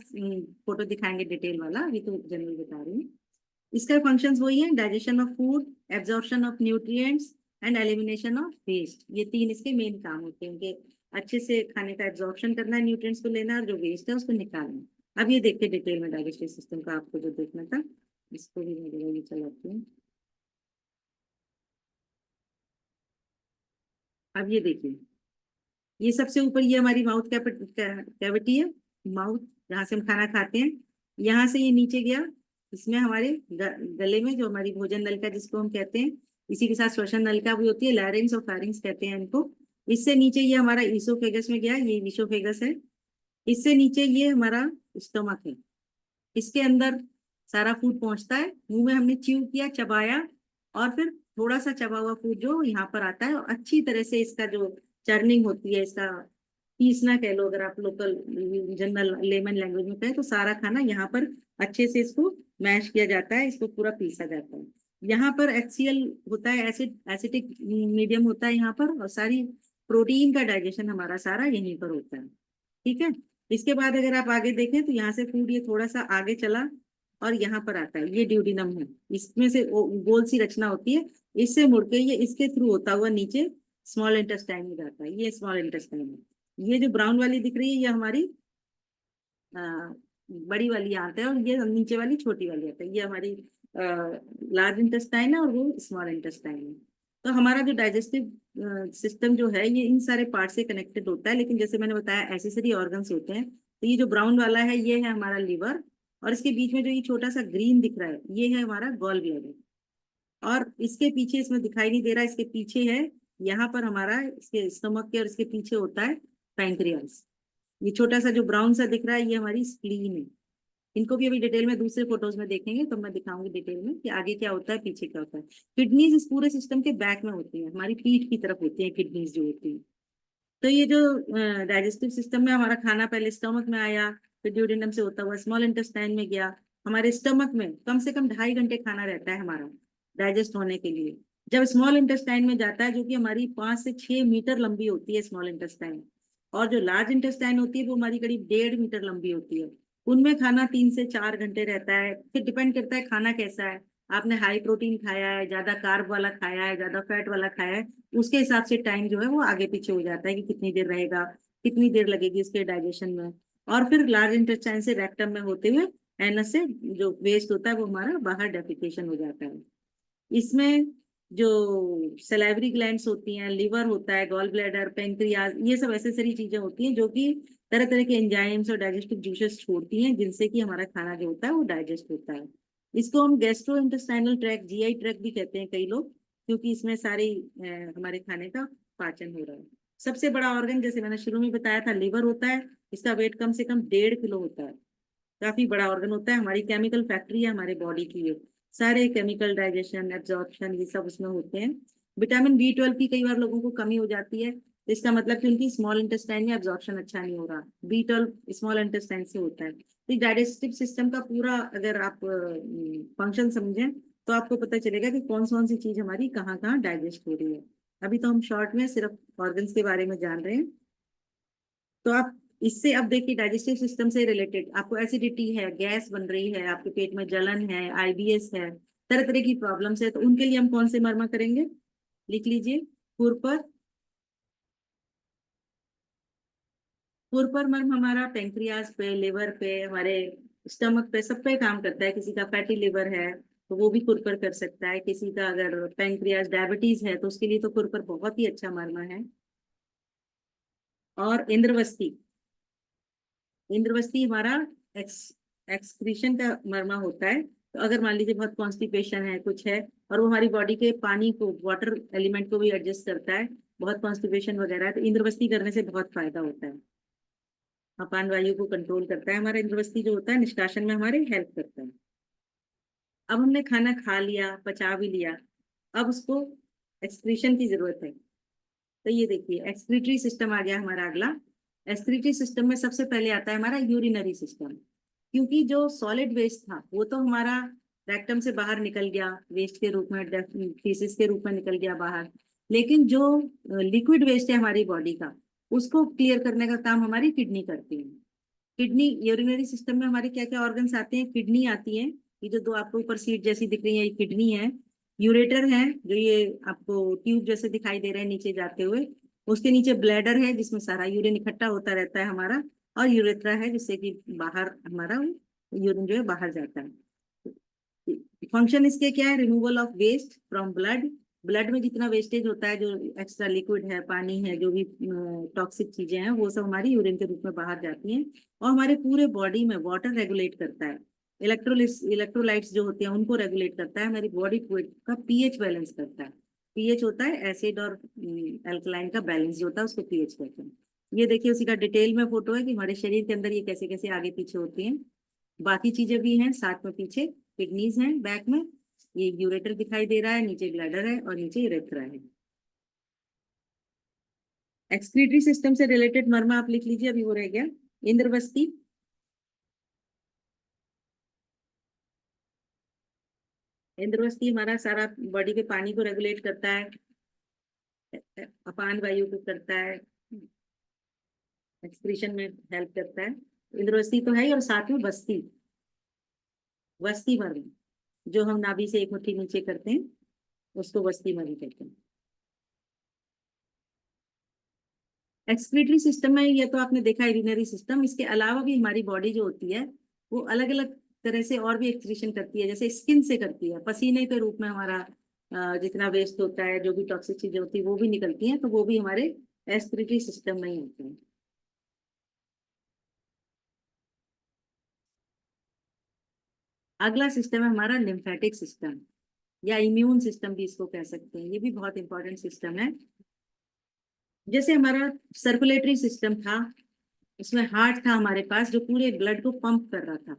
फोटो दिखाएंगे डिटेल वाला, अभी तो जनरल बता रही हूँ। इसका फंक्शंस वही है, digestion of food, absorption of nutrients and elimination of waste. ये तीन इसके मेन काम होते हैं, उनके अच्छे से खाने का एब्जॉर्प्शन करना है, न्यूट्रिएंट्स को लेना है, और जो वेस्ट है उसको निकालना। अब ये देखिए डिटेल में डाइजेस्टिव सिस्टम का आपको जो देखना था, इसको भी मैं जरा ये चलाती हूँ। अब ये देखिए, ये सबसे ऊपर ये हमारी माउथ कैविटी है, माउथ जहाँ से हम खाना खाते हैं, यहाँ से ये नीचे गया, इसमें हमारे गले में जो हमारी भोजन नलिका जिसको हम कहते हैं, इसी के साथ श्वसन नलिका भी होती है, लैरिंग्स और फेरिंग्स कहते हैं इनको। इससे नीचे ये हमारा ईसोफेगस में गया, ये ईसोफेगस है। इससे नीचे ये हमारा स्टमक है। इसके अंदर सारा फूड पहुंचता है, मुंह में हमने च्यू किया, चबाया, और फिर थोड़ा सा चबा हुआ फूड जो यहाँ पर आता है, और अच्छी तरह से इसका जो चर्निंग होती है, इसका पीसना कह लो अगर आप लोकल जनरल लेमन लैंग्वेज में कहें, तो सारा खाना यहाँ पर अच्छे से इसको मैश किया जाता है, इसको पूरा पीसा जाता है। यहाँ पर HCl होता है, एसिटिक मीडियम होता है यहाँ पर, और सारी प्रोटीन का डाइजेशन हमारा सारा यहीं पर होता है। ठीक है। इसके बाद अगर आप आगे देखें तो यहाँ से फूड ये थोड़ा सा आगे चला और यहाँ पर आता है, ये ड्यूडिनम है। इसमें से गोल सी रचना होती है, इससे मुड़ के ये इसके थ्रू होता हुआ नीचे स्मॉल इंटेस्टाइन में जाता है। ये स्मॉल इंटेस्टाइन है। ये जो ब्राउन वाली दिख रही है ये हमारी बड़ी वाली आंत है, और ये नीचे वाली छोटी वाली आंत है, ये हमारी लार्ज इंटेस्टाइन है, और वो स्मॉल इंटेस्टाइन है। तो हमारा जो डाइजेस्टिव सिस्टम जो है ये इन सारे पार्ट से कनेक्टेड होता है, लेकिन जैसे मैंने बताया एसेसरी ऑर्गन्स होते हैं। तो ये जो ब्राउन वाला है ये है हमारा लिवर, और इसके बीच में जो ये छोटा सा ग्रीन दिख रहा है ये है हमारा गॉल ब्लैडर, और इसके पीछे, इसमें दिखाई नहीं दे रहा, इसके पीछे है यहाँ पर हमारा, इसके स्टमक के और इसके पीछे होता है पैंक्रियास। ये छोटा सा जो ब्राउन सा दिख रहा है ये हमारी स्प्लीन है। इनको भी अभी डिटेल में दूसरे फोटोज में देखेंगे तो मैं दिखाऊंगी डिटेल में कि आगे क्या होता है पीछे क्या होता है। किडनीज इस पूरे सिस्टम के बैक में होती है, हमारी पीठ की तरफ होती है किडनीज जो होती है। तो ये जो डाइजेस्टिव सिस्टम में हमारा खाना पहले स्टमक में आया, फिर ड्यूडेनम से होता हुआ स्मॉल इंटेस्टाइन में गया। हमारे स्टमक में कम से कम 2.5 घंटे खाना रहता है हमारा डाइजेस्ट होने के लिए। जब स्मॉल इंटेस्टाइन में जाता है, जो कि हमारी 5 से 6 मीटर लंबी होती है स्मॉल इंटेस्टाइन, और जो लार्ज इंटेस्टाइन होती है वो हमारी करीब 1.5 मीटर लंबी होती है। उनमें खाना 3 से 4 घंटे रहता है। फिर डिपेंड करता है खाना कैसा है, आपने हाई प्रोटीन खाया है, ज्यादा कार्ब वाला खाया है, ज्यादा फैट वाला खाया है, उसके हिसाब से टाइम जो है वो आगे पीछे हो जाता है कि कितनी देर रहेगा, कितनी देर लगेगी इसके डाइजेशन में। और फिर लार्ज इंटेस्टाइन से रेक्टम में होते हुए एनस से जो वेस्ट होता है वो हमारा बाहर डेफिकेशन हो जाता है। इसमें जो सलाइवरी ग्लैंड्स होती हैं, लिवर होता है, गॉल ब्लैडर, पेंक्रियाज, ये सब ऐसे सारी चीजें होती हैं जो कि तरह तरह के एंजाइम्स और डाइजेस्टिव जूसेस छोड़ती हैं, जिनसे कि हमारा खाना जो होता है वो डाइजेस्ट होता है। इसको हम gastro intestinal tract, GI track भी कहते हैं कई लोग, क्योंकि इसमें सारी हमारे खाने का पाचन हो रहा है। सबसे बड़ा ऑर्गन जैसे मैंने शुरू में बताया था लिवर होता है। इसका वेट कम से कम 1.5 किलो होता है, काफी बड़ा ऑर्गन होता है। हमारी केमिकल फैक्ट्री है हमारे बॉडी की, ये सारे केमिकल डाइजेशन, एब्जॉर्प्शन, ये सब उसमें होते हैं। विटामिन B12 की कई बार लोगों को कमी हो जाती है, तो इसका मतलब कि उनकी स्मॉल इंटेस्टाइन में एब्जॉर्प्शन अच्छा नहीं हो रहा। B12 स्मॉल इंटेस्टाइन से होता है। तो डाइजेस्टिव सिस्टम का पूरा अगर आप फंक्शन समझें तो आपको पता चलेगा कि कौन सी चीज हमारी कहाँ कहाँ डाइजेस्ट हो रही है। अभी तो हम शॉर्ट में सिर्फ ऑर्गन्स के बारे में जान रहे हैं। तो आप इससे अब देखिए डाइजेस्टिव सिस्टम से रिलेटेड आपको एसिडिटी है, गैस बन रही है, आपके पेट में जलन है, IBS है, तरह तरह की प्रॉब्लम्स है, तो उनके लिए हम कौन से मर्मा करेंगे, लिख लीजिए। खुरपर। खुरपर मर्म हमारा पेंक्रियाज पे, लिवर पे, हमारे स्टमक पे, सब पे काम करता है। किसी का फैटी लिवर है तो वो भी खुरपर कर सकता है। किसी का अगर पेंक्रियाज डायबिटीज है तो उसके लिए तो खुरपर बहुत ही अच्छा मर्मा है। और इंद्रवस्ती, इंद्रवस्ती हमारा एक्सक्रीशन का मर्मा होता है। तो अगर मान लीजिए बहुत कॉन्स्टिपेशन है, कुछ है, और वो हमारी बॉडी के पानी को, वाटर एलिमेंट को भी एडजस्ट करता है, बहुत कॉन्स्टिपेशन वगैरह है, तो इंद्रवस्ती करने से बहुत फायदा होता है। अपान वायु को कंट्रोल करता है हमारा इंद्रवस्ती जो होता है, निष्कासन में हमारे हेल्प करता है। अब हमने खाना खा लिया, पचा भी लिया, अब उसको एक्सक्रीशन की जरूरत है। तो ये देखिए एक्सक्रीटरी सिस्टम आ गया हमारा अगला। एक्सक्रीटरी सिस्टम में सबसे पहले आता है हमारा यूरिनरी सिस्टम, क्योंकि जो सॉलिड वेस्ट था वो तो हमारा रेक्टम से बाहर निकल गया, वेस्ट के रूप में, फीसिस के रूप में निकल गया बाहर। लेकिन जो लिक्विड वेस्ट है हमारी बॉडी का, उसको क्लियर करने का काम हमारी किडनी करती है। किडनी, यूरिनरी सिस्टम में हमारे क्या क्या ऑर्गन्स आते हैं, किडनी आती है, ये जो दो आपको ऊपर सीट जैसी दिख रही है ये किडनी है। यूरेटर है जो ये आपको ट्यूब जैसे दिखाई दे रहे हैं नीचे जाते हुए, उसके नीचे ब्लैडर है जिसमें सारा यूरिन इकट्ठा होता रहता है हमारा, और यूरेथ्रा है जिससे कि बाहर हमारा यूरिन जो है बाहर जाता है। फंक्शन इसके क्या है, removal of waste from blood. Blood में जितना वेस्टेज होता है, जो एक्स्ट्रा लिक्विड है, पानी है, जो भी टॉक्सिक चीजें हैं, वो सब हमारी यूरिन के रूप में बाहर जाती हैं। और हमारे पूरे बॉडी में वाटर रेगुलेट करता है, इलेक्ट्रोलाइट्स जो होते हैं उनको रेगुलेट करता है, हमारी बॉडी का pH बैलेंस करता है। पीएच होता है एसिड और अल्कलाइन का बैलेंस जो होता है उसको पीएच कहते हैं। ये देखिए उसी का डिटेल में फोटो है कि हमारे शरीर के अंदर ये कैसे कैसे आगे पीछे होते हैं। बाकी चीजें भी हैं साथ में, पीछे किडनीज हैं बैक में, ये यूरेटर दिखाई दे रहा है, नीचे ब्लैडर है और नीचे यूरेथ्रा है। एक्सक्रीटरी सिस्टम से रिलेटेड मर्मा आप लिख लीजिए, अभी वो रह गया इंद्रवस्ती। इंद्रवस्ती हमारा सारा बॉडी के पानी को रेगुलेट करता है, अपान वायु को करता है, एक्सक्रीशन में हेल्प करता है। इंद्रवस्ती तो है ही, और साथ में बस्ती, वस्ती मर्म जो हम नाभि से एक मुट्ठी नीचे करते हैं उसको वस्ती मर्म कहते हैं। एक्सक्रीटरी सिस्टम में ये तो आपने देखा यूरिनरी सिस्टम, इसके अलावा भी हमारी बॉडी जो होती है वो अलग अलग तरह से और भी एक्सक्रीशन करती है, जैसे स्किन से करती है, पसीने के रूप में हमारा जितना वेस्ट होता है, जो भी टॉक्सिक चीजें होती है वो भी निकलती हैं, तो वो भी हमारे एक्सक्रीटरी सिस्टम में ही होते हैं। अगला सिस्टम है हमारा लिम्फेटिक सिस्टम या इम्यून सिस्टम भी इसको कह सकते हैं। ये भी बहुत इंपॉर्टेंट सिस्टम है। जैसे हमारा सर्कुलेटरी सिस्टम था, उसमें हार्ट था हमारे पास जो पूरे ब्लड को पंप कर रहा था,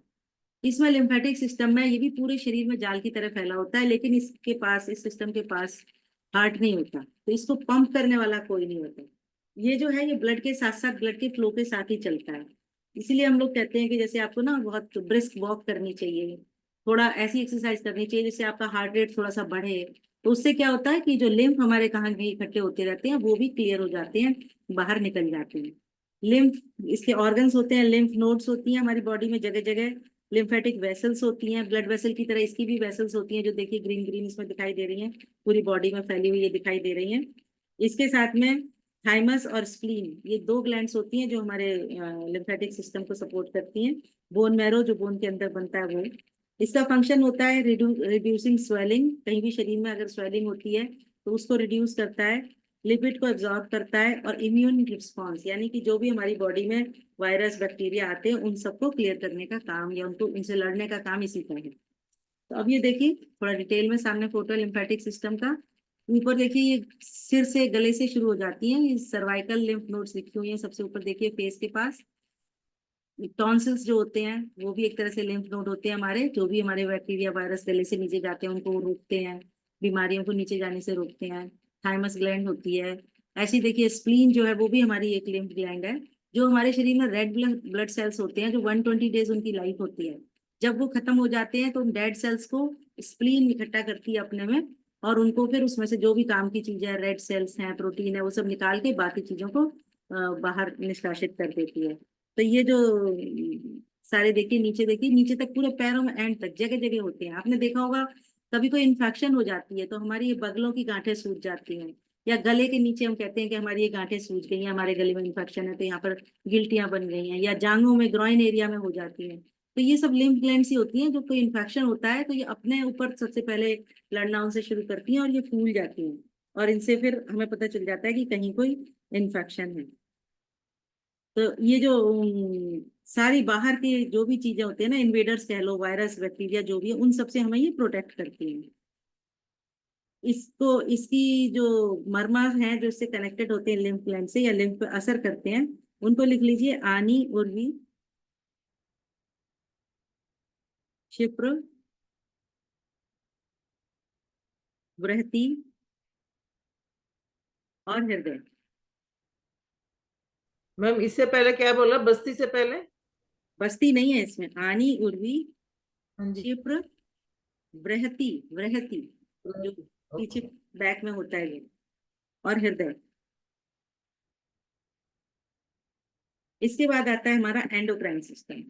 इसमें लिम्फेटिक सिस्टम में ये भी पूरे शरीर में जाल की तरह फैला होता है, लेकिन इसके पास, इस सिस्टम के पास हार्ट नहीं होता, तो इसको पंप करने वाला कोई नहीं होता। ये जो है ये ब्लड के साथ साथ, ब्लड के फ्लो के साथ ही चलता है। इसीलिए हम लोग कहते हैं कि जैसे आपको ना बहुत ब्रिस्क वॉक करनी चाहिए, थोड़ा ऐसी एक्सरसाइज करनी चाहिए जिससे आपका हार्ट रेट थोड़ा सा बढ़े, तो उससे क्या होता है कि जो लिम्फ हमारे कहाँ भी इकट्ठे होते रहते हैं वो भी क्लियर हो जाते हैं, बाहर निकल जाते हैं। लिम्फ, इसके ऑर्गन्स होते हैं, लिम्फ नोड्स होती हैं हमारी बॉडी में जगह जगह, लिम्फेटिक वेसल्स होती हैं, ब्लड वेसल की तरह इसकी भी वेसल्स होती हैं, जो देखिए ग्रीन ग्रीन इसमें दिखाई दे रही हैं, पूरी बॉडी में फैली हुई ये दिखाई दे रही हैं। इसके साथ में थाइमस और स्प्लीन, ये दो ग्लैंड्स होती हैं जो हमारे लिम्फेटिक सिस्टम को सपोर्ट करती हैं। बोन मैरो जो बोन के अंदर बनता है वो, इसका फंक्शन होता है रिड्यूसिंग स्वेलिंग, कहीं भी शरीर में अगर स्वेलिंग होती है तो उसको रिड्यूस करता है, लिपिड को एब्जॉर्ब करता है, और इम्यून रिस्पॉन्स यानी कि जो भी हमारी बॉडी में वायरस बैक्टीरिया आते हैं उन सबको क्लियर करने का काम या उनको, उनसे लड़ने का काम इसी का है। तो अब ये देखिए थोड़ा डिटेल में सामने फोटो लिम्फेटिक सिस्टम का। ऊपर देखिए ये सिर से गले से शुरू हो जाती है, ये सर्वाइकल लिम्फ नोड्स लिखी हुई है सबसे ऊपर देखिए फेस के पास। टॉन्सिल्स जो होते हैं वो भी एक तरह से लिम्फ नोड होते हैं हमारे, जो भी हमारे बैक्टीरिया वायरस गले से नीचे जाते हैं उनको रोकते हैं, बीमारियों को नीचे जाने से रोकते हैं। थाइमस ग्लैंड होती है। ऐसी देखिए स्प्लीन जो है वो भी हमारी एक लिम्फ ग्लैंड है, जो हमारे शरीर में रेड ब्लड सेल्स होते हैं जो 120 डेज उनकी लाइफ होती है, जब वो खत्म हो जाते हैं तो उन डेड सेल्स को स्प्लीन इकट्ठा करती है अपने में, और उनको फिर उसमें से जो भी काम की चीजें हैं, रेड सेल्स हैं, प्रोटीन है, वो सब निकाल के बाकी चीजों को बाहर निष्कासित कर देती है। तो ये जो सारे देखिए नीचे, देखिए नीचे तक पूरे पैरों में एंड तक जगह जगह होते हैं। आपने देखा होगा कभी कोई इन्फेक्शन हो जाती है तो हमारी ये बगलों की गांठें सूज जाती हैं, या गले के नीचे हम कहते हैं कि हमारी ये गांठें सूज गई हैं, हमारे गले में इन्फेक्शन है तो यहाँ पर गिल्टियां बन गई हैं, या जांघों में ग्रॉइन एरिया में हो जाती हैं। तो ये सब लिम्फ ग्लैंड्स ही होती हैं, जो कोई इन्फेक्शन होता है तो ये अपने ऊपर सबसे पहले लड़ना उनसे शुरू करती हैं और ये फूल जाती हैं, और इनसे फिर हमें पता चल जाता है कि कहीं कोई इन्फेक्शन है। तो ये जो सारी बाहर के जो भी चीजें होती है ना, इन्वेडर्स कह लो, वायरस बैक्टीरिया जो भी है, उन सबसे हमें ये प्रोटेक्ट करती हैं। इसको, इसकी जो मर्मा है जो इससे कनेक्टेड होते हैं लिम्फ ग्लैंड से या लिम्फ पे असर करते हैं, उनको लिख लीजिए आनी, उर्वी, क्षिप्र, बृहति और हृदय। मैम इससे पहले क्या बोला, बस्ती से पहले? बस्ती नहीं है इसमें, आनी, उर्वी, हाँ जी। क्षिप्र, बृहति, बृहति जो पीछे ओके। बैक में होता है ये, और हृदय। इसके बाद आता है हमारा एंडोक्राइन सिस्टम।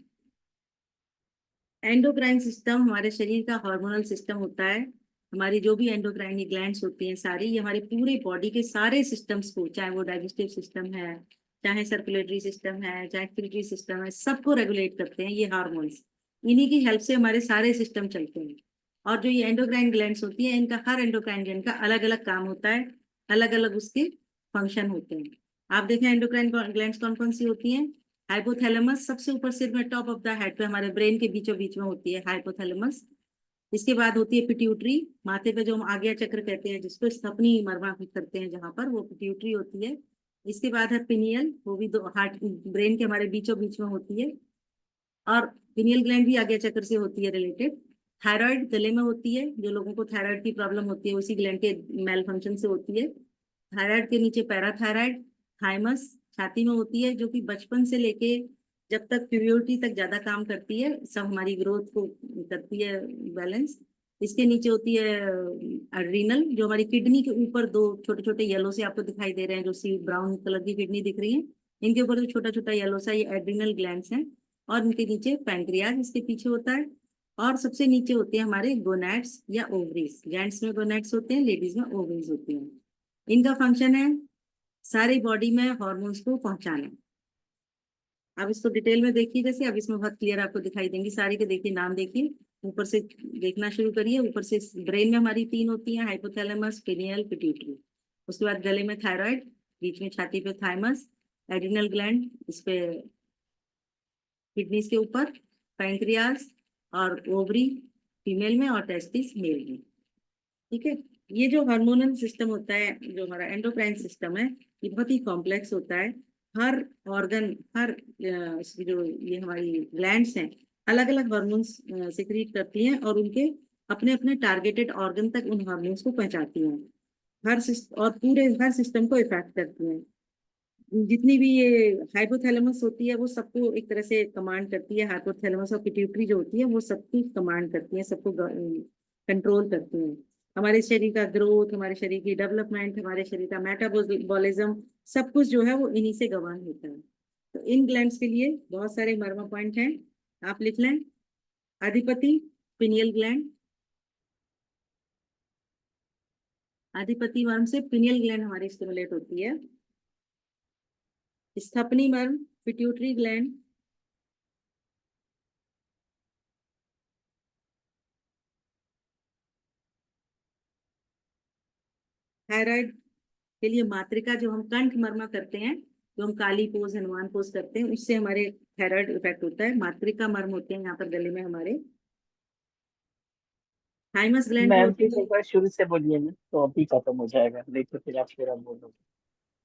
एंडोक्राइन सिस्टम हमारे शरीर का हार्मोनल सिस्टम होता है। हमारी जो भी एंडोक्राइन ग्लैंड्स होती हैं सारी, ये हमारे पूरे बॉडी के सारे सिस्टम्स को, चाहे वो डाइजेस्टिव सिस्टम है, चाहे सर्कुलेटरी सिस्टम है, चाहे एक्सक्रीटरी सिस्टम है, सबको रेगुलेट करते हैं ये हार्मोन्स। इन्हीं की हेल्प से हमारे सारे सिस्टम चलते हैं। और जो ये एंडोक्राइन ग्लैंड्स होती हैं, इनका हर एंडोक्राइन ग्लैंड का अलग अलग काम होता है, अलग अलग उसके फंक्शन होते हैं। आप देखें एंडोक्राइन ग्लैंड्स कौन कौन सी होती हैं। हाइपोथैलेमस सबसे ऊपर सिर में, टॉप ऑफ द हेड पे, हमारे ब्रेन के बीचों बीच में होती है हाइपोथैलेमस। इसके बाद होती है पिट्यूटरी, माथे पे जो हम आज्ञा चक्र कहते हैं, जिसको स्थपनी मरमा करते हैं जहां पर, वो पिट्यूटरी होती है। इसके बाद है पिनियल, वो भी दो हार्ट ब्रेन के हमारे बीचों बीच में होती है, और पिनियल ग्लैंड भी आज्ञा चक्र से होती है रिलेटेड। थायराइड गले में होती है, जो लोगों को थायराइड की प्रॉब्लम होती है उसी ग्लैंड के मेल फंक्शन से होती है। थायराइड के नीचे पैराथायराइड, थाइमस छाती में होती है, जो कि बचपन से लेके जब तक प्यूबर्टी तक ज्यादा काम करती है, सब हमारी ग्रोथ को करती है बैलेंस। इसके नीचे होती है एड्रीनल, जो हमारी किडनी के ऊपर दो छोटे छोटे येलो से आपको दिखाई दे रहे हैं, जो सी ब्राउन कलर की किडनी दिख रही है, इनके ऊपर जो छोटा छोटा येलो सा, ये एड्रीनल ग्लैंड्स हैं। और इनके नीचे पैंक्रियाज इसके पीछे होता है। और सबसे नीचे होते हैं हमारे गोनैड्स या ओवरीज। जेंट्स में गोनैड्स होते हैं, लेडीज में ओवरीज होती हैं। इनका फंक्शन है सारी बॉडी में हार्मोन्स को पहुंचाना। अब इसको डिटेल में देखिए, जैसे अब इसमें बहुत क्लियर आपको दिखाई देंगी सारी के। देखिए नाम देखिए, ऊपर से देखना शुरू करिए। ऊपर से ब्रेन में हमारी तीन होती हैं, हाइपोथैलेमस, पिनियल, पिट्यूटरी। उसके बाद गले में थायराइड, बीच में छाती पे थाइमस, एड्रिनल ग्लैंड इस पे किडनीज के ऊपर, पैंक्रियाज और ओवरी फीमेल में, और टेस्टिस मेल में। ठीक है। ये जो हार्मोनल सिस्टम होता है, जो हमारा एंडोक्राइन सिस्टम है, ये बहुत ही कॉम्प्लेक्स होता है। हर ऑर्गन, हर जो ये हमारी ग्लैंड्स हैं, अलग अलग हार्मोन्स सिक्रीट करती हैं, और उनके अपने अपने टारगेटेड ऑर्गन तक उन हार्मोन्स को पहुंचाती हैं। और पूरे हर सिस्टम को इफेक्ट करती हैं। जितनी भी ये हाइपोथैलेमस होती है, वो सबको एक तरह से कमांड करती है। हाइपोथैलेमस और पिट्यूटरी जो होती है, वो सबकी कमांड करती है, सबको कंट्रोल करती हैं। हमारे शरीर का ग्रोथ, हमारे शरीर की डेवलपमेंट, हमारे शरीर का मेटाबॉलिज्म, सब कुछ जो है वो इन्हीं से गवर्न होता है। तो इन ग्लैंड्स के लिए बहुत सारे मर्मा पॉइंट हैं, आप लिख लें। अधिपति पिनियल ग्लैंड, अधिपति मर्म से पिनियल ग्लैंड हमारी स्टिमुलेट होती है। स्थपनी मर्म पिट्यूटरी ग्लैंड, थायराइड के लिए मातृका, जो हम कंठ मर्मा करते हैं, जो हम काली पोज, हनुमान पोज करते हैं, उससे हमारे थायराइड इफेक्ट होता है। मातृका मर्म होते हैं यहाँ पर गले में हमारे। थाइमस ग्लैंड जो मैम होती प्लीज है, एक बार शुरू से बोलिए ना, तो अभी खत्म हो जाएगा, नहीं तो फिर आप पूरा बोलोगे।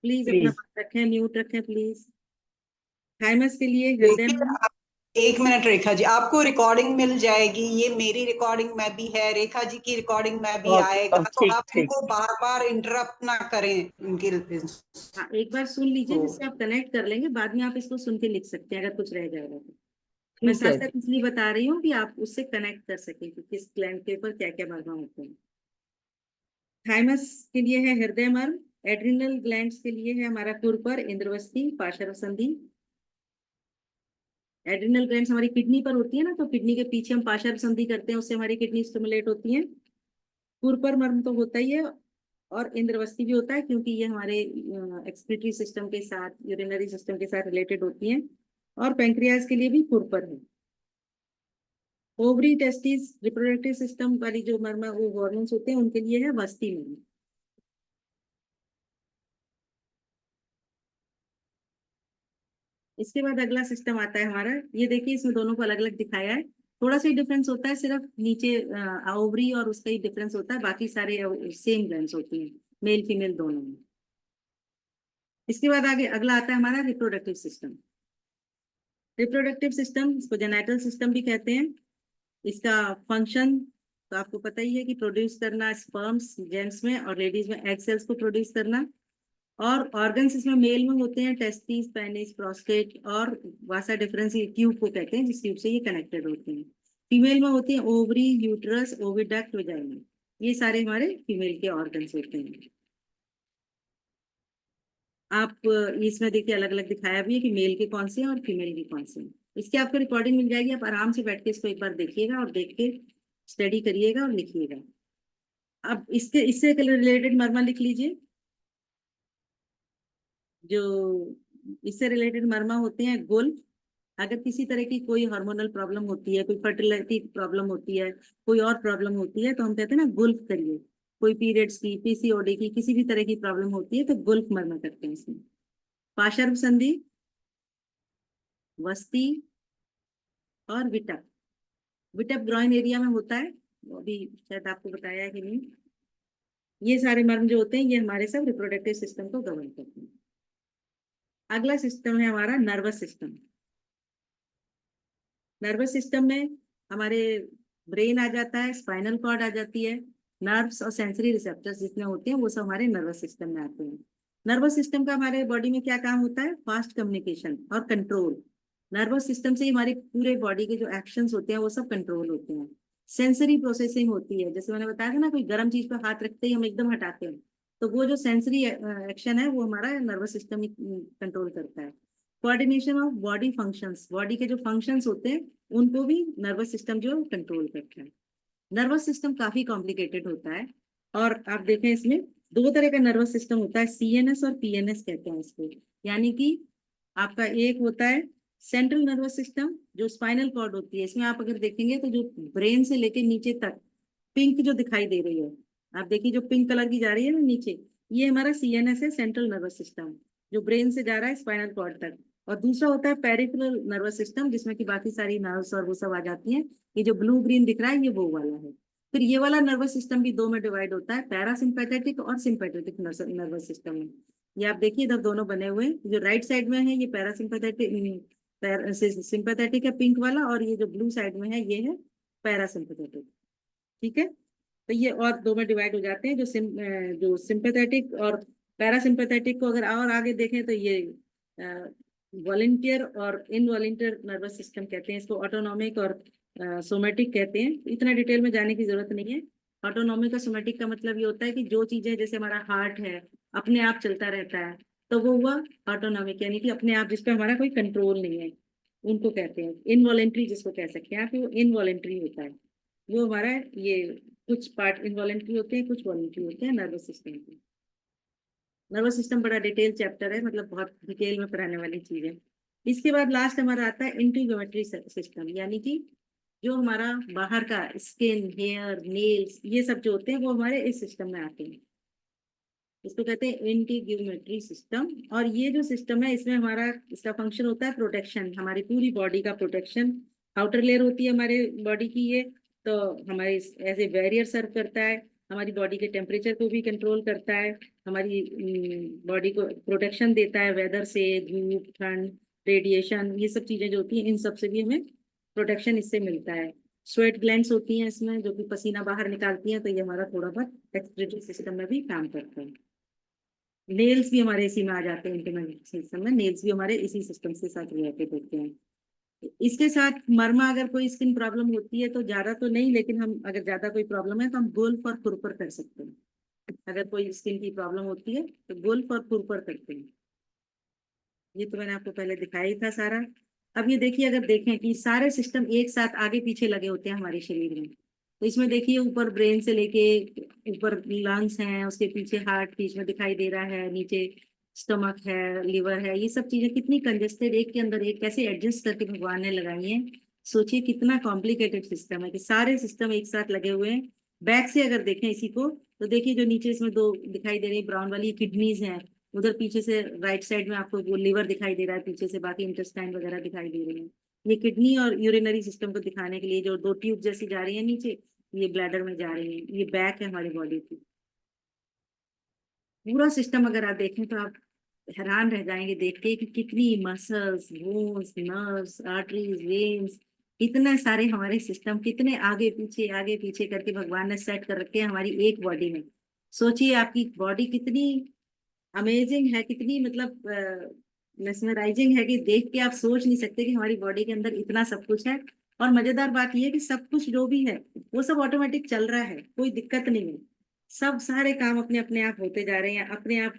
प्लीज अपना प्लीज। बात रखें, म्यूट रखें प्लीज। थाइमस के लिए हृदय देखिए, मर्म। एक मिनट रेखा जी, आपको रिकॉर्डिंग मिल जाएगी। ये मेरी रिकॉर्डिंग में भी है, रेखा जी की रिकॉर्डिंग में भी आएगा, तो ठीक आप ठीक। इनको बार बार इंटरप्ट ना करें इनकी। हाँ, एक बार सुन लीजिए, तो जिससे आप कनेक्ट कर लेंगे, बाद में आप इसको सुन के लिख सकते हैं अगर कुछ रह जाएगा तो। मैं ठीक साथ है साथ जी। इसलिए बता रही हूँ कि आप उससे कनेक्ट कर सकें कि किस ग्लैंड के ऊपर क्या क्या मर्मा होते हैं। थाइमस के लिए है हृदय मर्म। एड्रिनल ग्लैंड्स के लिए है हमारा खुरपर, इंद्रवस्ती, पार्श्व संधि। एड्रिनल ग्लैंड्स हमारी किडनी पर होती है ना, तो किडनी के पीछे हम पार्श्व संधि करते हैं, उससे हमारी किडनी स्टिमुलेट होती है। खुरपर मर्म तो होता ही है, और इंद्रवस्ती भी होता है, क्योंकि ये हमारे एक्सक्रीटरी सिस्टम के साथ, यूरिनरी सिस्टम के साथ रिलेटेड होती हैं। और पेंक्रियाज के लिए भी खुरपर है। ओवरी, टेस्टिस, रिप्रोडक्टिव सिस्टम वाली जो मर्मा, वो हॉर्मोन्स होते हैं, उनके लिए है वस्ती मर्म। इसके बाद अगला सिस्टम आता है हमारा। ये देखिए, इसमें दोनों को अलग अलग दिखाया है। थोड़ा सा ही डिफरेंस होता है, सिर्फ नीचे ओवरी और उसका ही डिफरेंस होता है, बाकी सारे सेम ग्लैंड्स होती हैं, मेल फीमेल दोनों में। इसके बाद आगे अगला आता है हमारा रिप्रोडक्टिव सिस्टम। रिप्रोडक्टिव सिस्टम, इसको जेनेटल सिस्टम भी कहते हैं। इसका फंक्शन तो आपको पता ही है कि प्रोड्यूस करना स्पर्म्स जेंट्स में, और लेडीज में एग सेल्स को प्रोड्यूस करना। और ऑर्गन्स इसमें मेल में होते हैं, टेस्टिस, पेनिस, प्रोस्टेट, और वासा डिफरेंस ट्यूब को कहते हैं, जिस ट्यूब से ये कनेक्टेड होते हैं। फीमेल में होते हैं ओवरी, यूट्रस, ओविडक्ट, वजाइना। ये सारे हमारे फीमेल के ऑर्गन्स होते हैं। आप इसमें देखिए अलग अलग दिखाया भी है कि मेल के कौन से हैं और फीमेल के कौन से हैं। इसकी आपको रिकॉर्डिंग मिल जाएगी, आप आराम से बैठ के इसको एक बार देखिएगा, और देख के स्टडी करिएगा और लिखिएगा। अब इससे रिलेटेड मर्मा लिख लीजिए। जो इससे रिलेटेड मर्मा होते हैं गुल्फ। अगर किसी तरह की कोई हार्मोनल प्रॉब्लम होती है, कोई फर्टिलिटी प्रॉब्लम होती है, कोई और प्रॉब्लम होती है, तो हम कहते हैं ना गुल्फ करिए। कोई पीरियड्स की, पीसीओडी की, किसी भी तरह की प्रॉब्लम होती है, तो गुल्फ मर्मा करते हैं इसमें। पार्श्व संधि, वस्ती, और विटप। विटप ग्रॉइन एरिया में होता है, वो अभी शायद आपको बताया है कि नहीं। ये सारे मर्म जो होते हैं ये हमारे सब रिप्रोडक्टिव सिस्टम को गवर्न करते हैं। अगला सिस्टम है हमारा नर्वस सिस्टम। नर्वस सिस्टम में हमारे ब्रेन आ जाता है, स्पाइनल कॉर्ड आ जाती है, नर्व्स और सेंसरी रिसेप्टर्स जितने होते हैं वो सब हमारे नर्वस सिस्टम में आते हैं। नर्वस सिस्टम का हमारे बॉडी में क्या काम होता है? फास्ट कम्युनिकेशन और कंट्रोल। नर्वस सिस्टम से ही हमारे पूरे बॉडी के जो एक्शंस होते हैं वो सब कंट्रोल होते हैं। सेंसरी प्रोसेसिंग होती है, जैसे मैंने बताया था ना, कोई गर्म चीज पर हाथ रखते ही हम एकदम हटाते हैं, तो वो जो सेंसरी एक्शन है वो हमारा नर्वस सिस्टम ही कंट्रोल करता है। Coordination of body functions, body के जो फंक्शंस होते हैं उनको भी नर्वस सिस्टम जो कंट्रोल करता है। नर्वस सिस्टम काफी कॉम्प्लिकेटेड होता है, और आप देखें इसमें दो तरह का नर्वस सिस्टम होता है, सीएनएस और पीएनएस कहते हैं इसको। यानी कि आपका एक होता है सेंट्रल नर्वस सिस्टम, जो स्पाइनल कॉर्ड होती है, इसमें आप अगर देखेंगे तो जो ब्रेन से लेके नीचे तक पिंक जो दिखाई दे रही है, आप देखिए जो पिंक कलर की जा रही है ना नीचे, ये हमारा सीएनएस है, सेंट्रल नर्वस सिस्टम, जो ब्रेन से जा रहा है स्पाइनल कॉर्ड तक। और दूसरा होता है पेरिफेरल नर्वस सिस्टम, जिसमें कि बाकी सारी नर्व्स और वो सब आ जाती हैं। ये जो ब्लू ग्रीन दिख रहा है ये वो वाला है। फिर ये वाला नर्वस सिस्टम भी दो में डिवाइड होता है, पैरासिम्पैथेटिक और सिंपैथेटिक नर्वस सिस्टम में। ये आप देखिए इधर दोनों बने हुए हैं, जो राइट साइड में है ये पैरासिम्पैथेटिक सिंपैथेटिक है पिंक वाला, और ये जो ब्लू साइड में है ये है पैरासिम्पैथेटिक। ठीक है, तो ये और दो में डिवाइड हो जाते हैं, जो सिंपैथेटिक और पैरासिम्पैथेटिक को अगर और आगे देखें तो ये वॉलंटियर और इनवॉलंटियर नर्वस सिस्टम कहते हैं, इसको ऑटोनॉमिक और सोमेटिक कहते हैं। इतना डिटेल में जाने की जरूरत नहीं है। ऑटोनॉमिक और सोमेटिक का मतलब ये होता है कि जो चीजें, जैसे हमारा हार्ट है अपने आप चलता रहता है, तो वो हुआ ऑटोनॉमिक, यानी कि अपने आप, जिसपे हमारा कोई कंट्रोल नहीं है, उनको कहते हैं। इनवॉलेंट्री जिसको कह सकते हैं आप, वो इनवॉलेंट्री होता है। वो हमारा ये कुछ पार्ट इनवॉलेंट्री होते हैं, कुछ वॉलेंट्री होते हैं नर्वस सिस्टम के। नर्वस सिस्टम बड़ा डिटेल चैप्टर है, मतलब बहुत डिटेल में पढ़ाने वाली चीज है। इसके बाद लास्ट हमारा आता है इंटीग्यूमेट्री सिस्टम, यानी कि जो हमारा बाहर का स्किन, हेयर, नेल्स, ये सब जो होते हैं वो हमारे इस सिस्टम में आते हैं। इसको कहते हैं इंटीग्यूमेट्री सिस्टम। और ये जो सिस्टम है इसमें हमारा, इसका फंक्शन होता है प्रोटेक्शन, हमारी पूरी बॉडी का प्रोटेक्शन। आउटर लेयर होती है हमारे बॉडी की ये, तो हमारे एज ए बैरियर सर्व करता है, हमारी बॉडी के टेम्परेचर को भी कंट्रोल करता है, हमारी बॉडी को प्रोटेक्शन देता है वेदर से, धूप, ठंड, रेडिएशन, ये सब चीजें जो होती हैं इन सब से भी हमें प्रोटेक्शन इससे मिलता है। स्वेट ग्लैंड्स होती हैं इसमें जो कि पसीना बाहर निकालती हैं, तो ये हमारा थोड़ा बहुत एक्सक्रीटरी सिस्टम में भी काम करता है। नेल्स भी हमारे इसी में आ जाते हैं, इंटीग्यूमेट्री सिस्टम में नेल्स भी हमारे इसी सिस्टम के साथ रिलेटेड होते हैं। इसके साथ मर्मा, अगर कोई स्किन प्रॉब्लम होती है तो ज्यादा तो नहीं, लेकिन हम अगर ज्यादा कोई प्रॉब्लम है तो हम गोल्फ और खुरपर कर सकते हैं। अगर कोई स्किन की प्रॉब्लम होती है तो गोल्फ और खुरपर करते हैं। ये तो मैंने आपको पहले दिखाया ही था सारा। अब ये देखिए, अगर देखें कि सारे सिस्टम एक साथ आगे पीछे लगे होते हैं हमारे शरीर में, तो इसमें देखिए ऊपर ब्रेन से लेके ऊपर लंग्स हैं, उसके पीछे हार्ट बीच में दिखाई दे रहा है, नीचे स्टमक है, लिवर है, ये सब चीजें कितनी कंजेस्टेड एक के अंदर एक कैसे एडजस्ट करके भगवान ने लगाई है। सोचिए कितना कॉम्प्लिकेटेड सिस्टम है कि सारे सिस्टम एक साथ लगे हुए हैं। बैक से अगर देखें इसी को, तो देखिए जो नीचे इसमें दो दिखाई दे रही है ब्राउन वाली, किडनीज हैं, उधर पीछे से राइट साइड में आपको वो लिवर दिखाई दे रहा है पीछे से, बाकी इंटेस्टाइन वगैरह दिखाई दे रही है। ये किडनी और यूरिनरी सिस्टम को दिखाने के लिए जो दो ट्यूब जैसी जा रही है नीचे, ये ब्लैडर में जा रही है, ये बैक है हमारी बॉडी की। पूरा सिस्टम अगर आप देखें तो आप हैरान रह जाएंगे देख के कि कितनी muscles, bones, nerves, arteries, veins, इतने सारे हमारे सिस्टम कितने आगे पीछे करके भगवान ने सेट कर रखे हैं हमारी एक बॉडी में। सोचिए आपकी बॉडी कितनी अमेजिंग है, कितनी मतलब मेस्मराइजिंग है कि देख के आप सोच नहीं सकते कि हमारी बॉडी के अंदर इतना सब कुछ है। और मजेदार बात यह है कि सब कुछ जो भी है वो सब ऑटोमेटिक चल रहा है, कोई दिक्कत नहीं है। सब सारे काम अपने अपने आप होते जा रहे हैं, अपने आप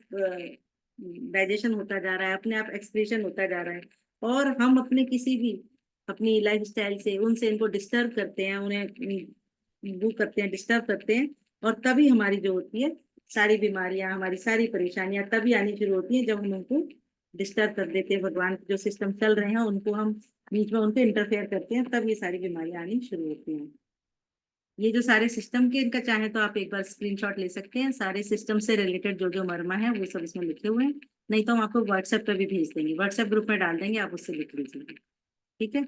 डाइजेशन होता जा रहा है, अपने आप एक्सक्रीशन होता जा रहा है। और हम अपने किसी भी अपनी लाइफ स्टाइल से उनसे इनको डिस्टर्ब करते हैं, उन्हें वो करते हैं, डिस्टर्ब करते हैं, और तभी हमारी जो होती है सारी बीमारियां, हमारी सारी परेशानियां तभी आनी शुरू होती हैं जब हम उनको डिस्टर्ब कर देते हैं। भगवान के जो सिस्टम चल रहे हैं उनको हम बीच में उनको इंटरफेयर करते हैं, तब ये सारी बीमारियां आनी शुरू होती हैं। ये जो सारे सिस्टम के, इनका चाहे तो आप एक बार स्क्रीनशॉट ले सकते हैं, सारे सिस्टम से रिलेटेड जो जो मर्मा है वो सब इसमें लिखे हुए हैं। नहीं तो हम आपको व्हाट्सएप पे भी भेज देंगे, व्हाट्सएप ग्रुप में डाल देंगे, आप उससे लिख लीजिए। ठीक है।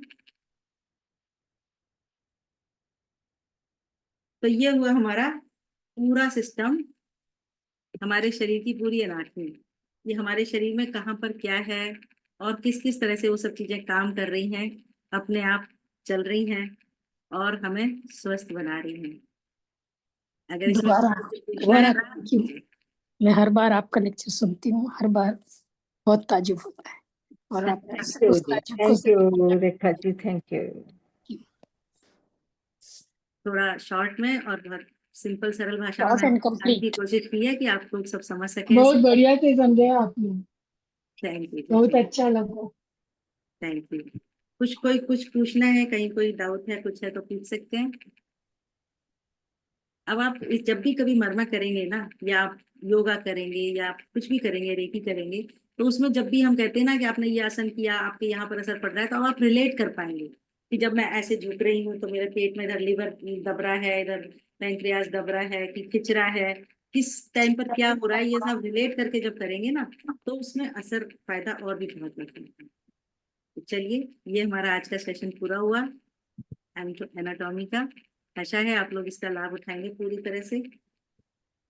तो ये हुआ हमारा पूरा सिस्टम, हमारे शरीर की पूरी एनाटॉमी। ये हमारे शरीर में कहाँ पर क्या है और किस किस तरह से वो सब चीजें काम कर रही हैं, अपने आप चल रही हैं और हमें स्वस्थ बना रही हैं। अगर इसमें दोबारा कुछ पूछना दोबारा है थैंक यू। मैं हर बार आपका लेक्चर सुनती हूँ, हर बार बहुत ताजुब होता है और आप थैंक यू उस जी, ताजुब को thank you Rekha ji, thank you. थोड़ा शॉर्ट में और बहुत सिंपल सरल भाषा में शॉर्ट मैंने एंड बताने की कंप्लीट। कोशिश की है कि आप लोग सब समझ सकें। बहुत बढ़िया से समझाया आपने, थैंक यू, बहुत अच्छा लगा। Thank you. कुछ पूछना है, कहीं कोई डाउट है, कुछ है तो पूछ सकते हैं। अब आप जब भी कभी मर्मा करेंगे ना, या आप योगा करेंगे या आप कुछ भी करेंगे, रेकी करेंगे, तो उसमें जब भी हम कहते हैं ना कि आपने ये आसन किया, आपके यहाँ पर असर पड़ रहा है, तो आप रिलेट कर पाएंगे कि जब मैं ऐसे झुक रही हूँ तो मेरे पेट में इधर लिवर दब रहा है, इधर पैंक्रियास दब रहा है कि खिंच रहा है, किस टाइम पर क्या हो रहा है, ये सब रिलेट करके जब करेंगे ना, तो उसमें असर फायदा और भी बहुत लगता है। तो चलिए, ये हमारा आज का सेशन पूरा हुआ एनाटॉमी का। आशा है आप लोग इसका लाभ उठाएंगे पूरी तरह से।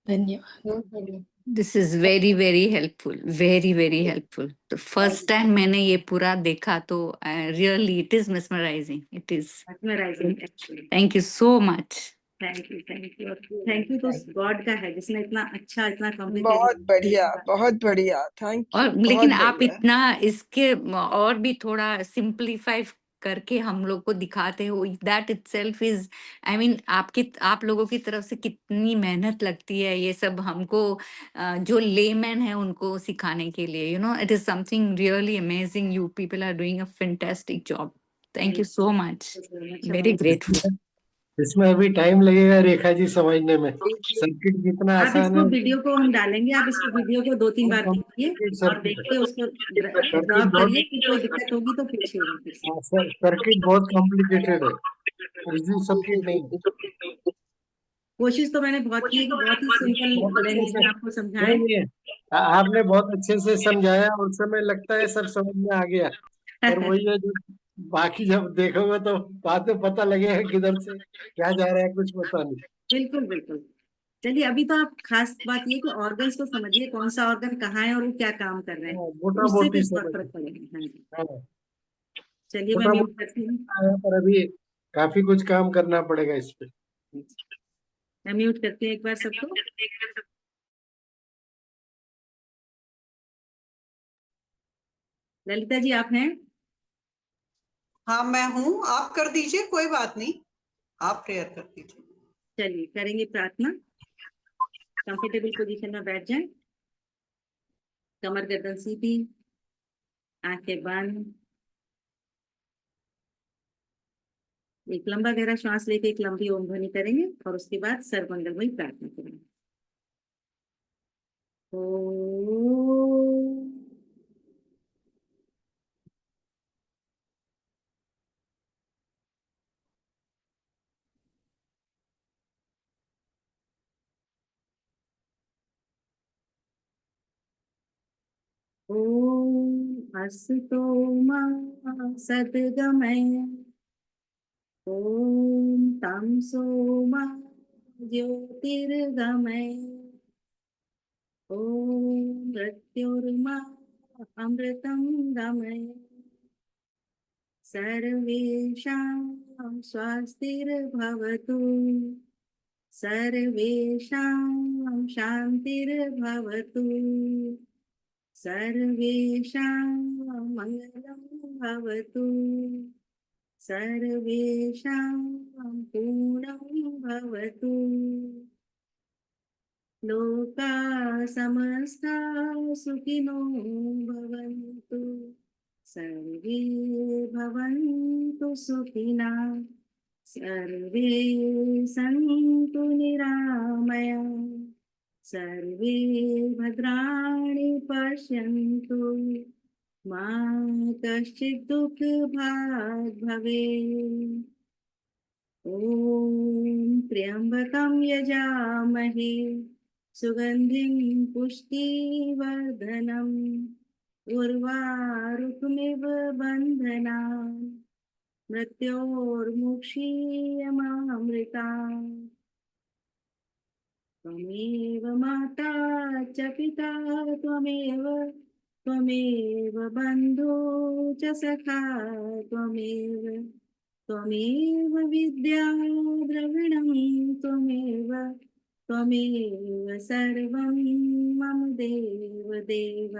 धन्यवाद। बहुत बढ़िया। This is very very helpful, very very helpful. तो फर्स्ट टाइम मैंने ये पूरा देखा तो really it is mesmerising, it is. Mesmerizing, actually. Thank you so much. Thank you, thank you. Thank you तो गॉड का है जिसने इतना अच्छा, इतना बहुत कॉम्प्लिकेटेड। बढ़िया, बहुत बढ़िया, थैंक और यू, लेकिन बहुत आप बढ़िया। इतना इसके और भी थोड़ा सिंपलीफाई करके हम लोग को दिखाते हो, that itself is, I mean आप लोगों की तरफ से कितनी मेहनत लगती है ये सब हमको, जो लेमैन है उनको सिखाने के लिए, you know, it is something really amazing. You people are doing a fantastic job. Thank you so much, very grateful. इसमें अभी टाइम लगेगा रेखा जी समझने में, सर्किट जितना आप आसान इसको है वीडियो को हम डालेंगे, आप इसको वीडियो को 2-3 बार देखिए और देख के उसको सर्किट ड्रॉप बहुत करिए कि कोई दिक्कत होगी तो पूछिएगा फिर से। सर्किट बहुत कॉम्प्लिकेटेड है, इजी सर्किट नहीं है। कोशिश तो मैंने बहुत की है कि बहुत ही सिंपल बहुत अच्छे लैंग्वेज से में आपको समझाएं। नहीं है, आपने बहुत अच्छे से समझाया, उस समय लगता है सब समझ में आ गया, पर वही है जो बाकी जब देखोगे तो बाद में पता लगेगा किधर से क्या जा रहा है, कुछ पता नहीं। बिल्कुल बिल्कुल। चलिए, अभी तो आप खास बात ये कि ऑर्गन्स को समझिए, कौन सा ऑर्गन कहाँ है और वो क्या काम कर रहे हैं, मोटा उससे मोटी कुछ बहुत समझ, फर्क पड़ेगा। हाँ जी, हाँ, चलिए मैं मोटा म्यूट करती हूँ। मोटा है, पर अभी काफी कुछ काम करना पड़ेगा इस पे। मैं म्यूट करती हूँ एक बार सबको। ललिता जी आप हैं? हाँ मैं हूँ, आप कर दीजिए, कोई बात नहीं, आप प्रेयर कर दीजिए। चलिए करेंगे प्रार्थना। कंफर्टेबल पोजीशन में बैठ जाएं, कमर गर्दन सीधी, आंखें बंद। एक लंबा गहरा श्वास लेके एक लंबी ओम ध्वनि करेंगे और उसके बाद सर्वमंगलमयी प्रार्थना करेंगे। ओम। ओम अस्तु मा सद्गमय। ओम तमसो मा ज्योतिर्गमय। ओम मृत्युर्मा अमृतं गमय। सर्वेषां स्वस्तिर्भवतु, सर्वेषां शान्तिर्भवतु, सर्वेषां मङ्गलं भवतु, सर्वेषां पूर्णं भवतु। लोका समस्ता सुखिनो भवन्तु, सर्वे भवन्तु सुखिनः, सर्वे सन्तु निरामया, सर्वे भद्राणि पश्यन्तु, मा कश्चित् दुःखभाग् भवेत्। ॐ त्र्यम्बकं यजामहे सुगन्धिं पुष्टिवर्धनम्, उर्वारुकमिव बन्धनान्, मृत्योर्मुक्षीयमामृतात्। त्वमेव माता च पिता त्वमेव त्वमेव बन्धु च सखा त्वमेव त्वमेव विद्या द्रविणं त्वमेव त्वमेव सर्वं मम देव देव।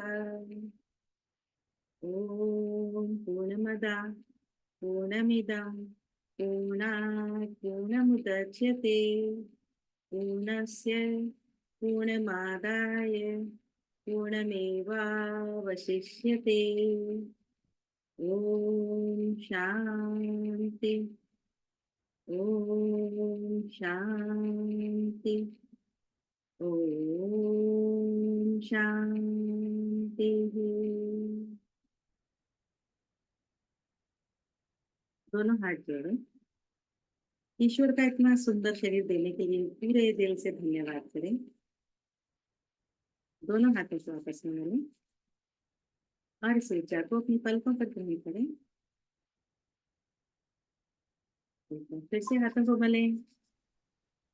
ॐ पूर्णमदा पूर्णमिदं पूर्णात् पूर्णमुदच्यते पूर्णस्य पूर्णमादाय पूर्णमेवावशिष्यते। ॐ शान्ति ॐ शान्ति ॐ शान्तिः। दोनों हाथ जोड़ो। ईश्वर का इतना सुंदर शरीर देने के लिए पूरे दिल से धन्यवाद करें। दोनों हाथों को आपस में मिलें और इस ऊर्जा को अपनी पलकों पर ग्रहण करें। फिर से हाथों को मलें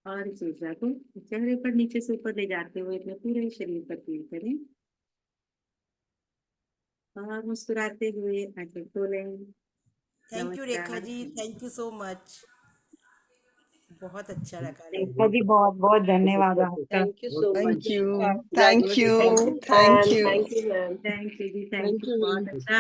और इस ऊर्जा को चेहरे पर नीचे से ऊपर ले जाते हुए अपने पूरे शरीर पर फील करें और मुस्कुराते हुए आंखें खोलें। Thank you Rekha ji, thank you so much, बहुत अच्छा लगा। रेखा जी बहुत बहुत धन्यवाद आपका। Thank you so thank much. You, That thank was you, amazing. Thank And you. thank you, ma'am. Thank you ji, Thank thank you, you. बहुत अच्छा।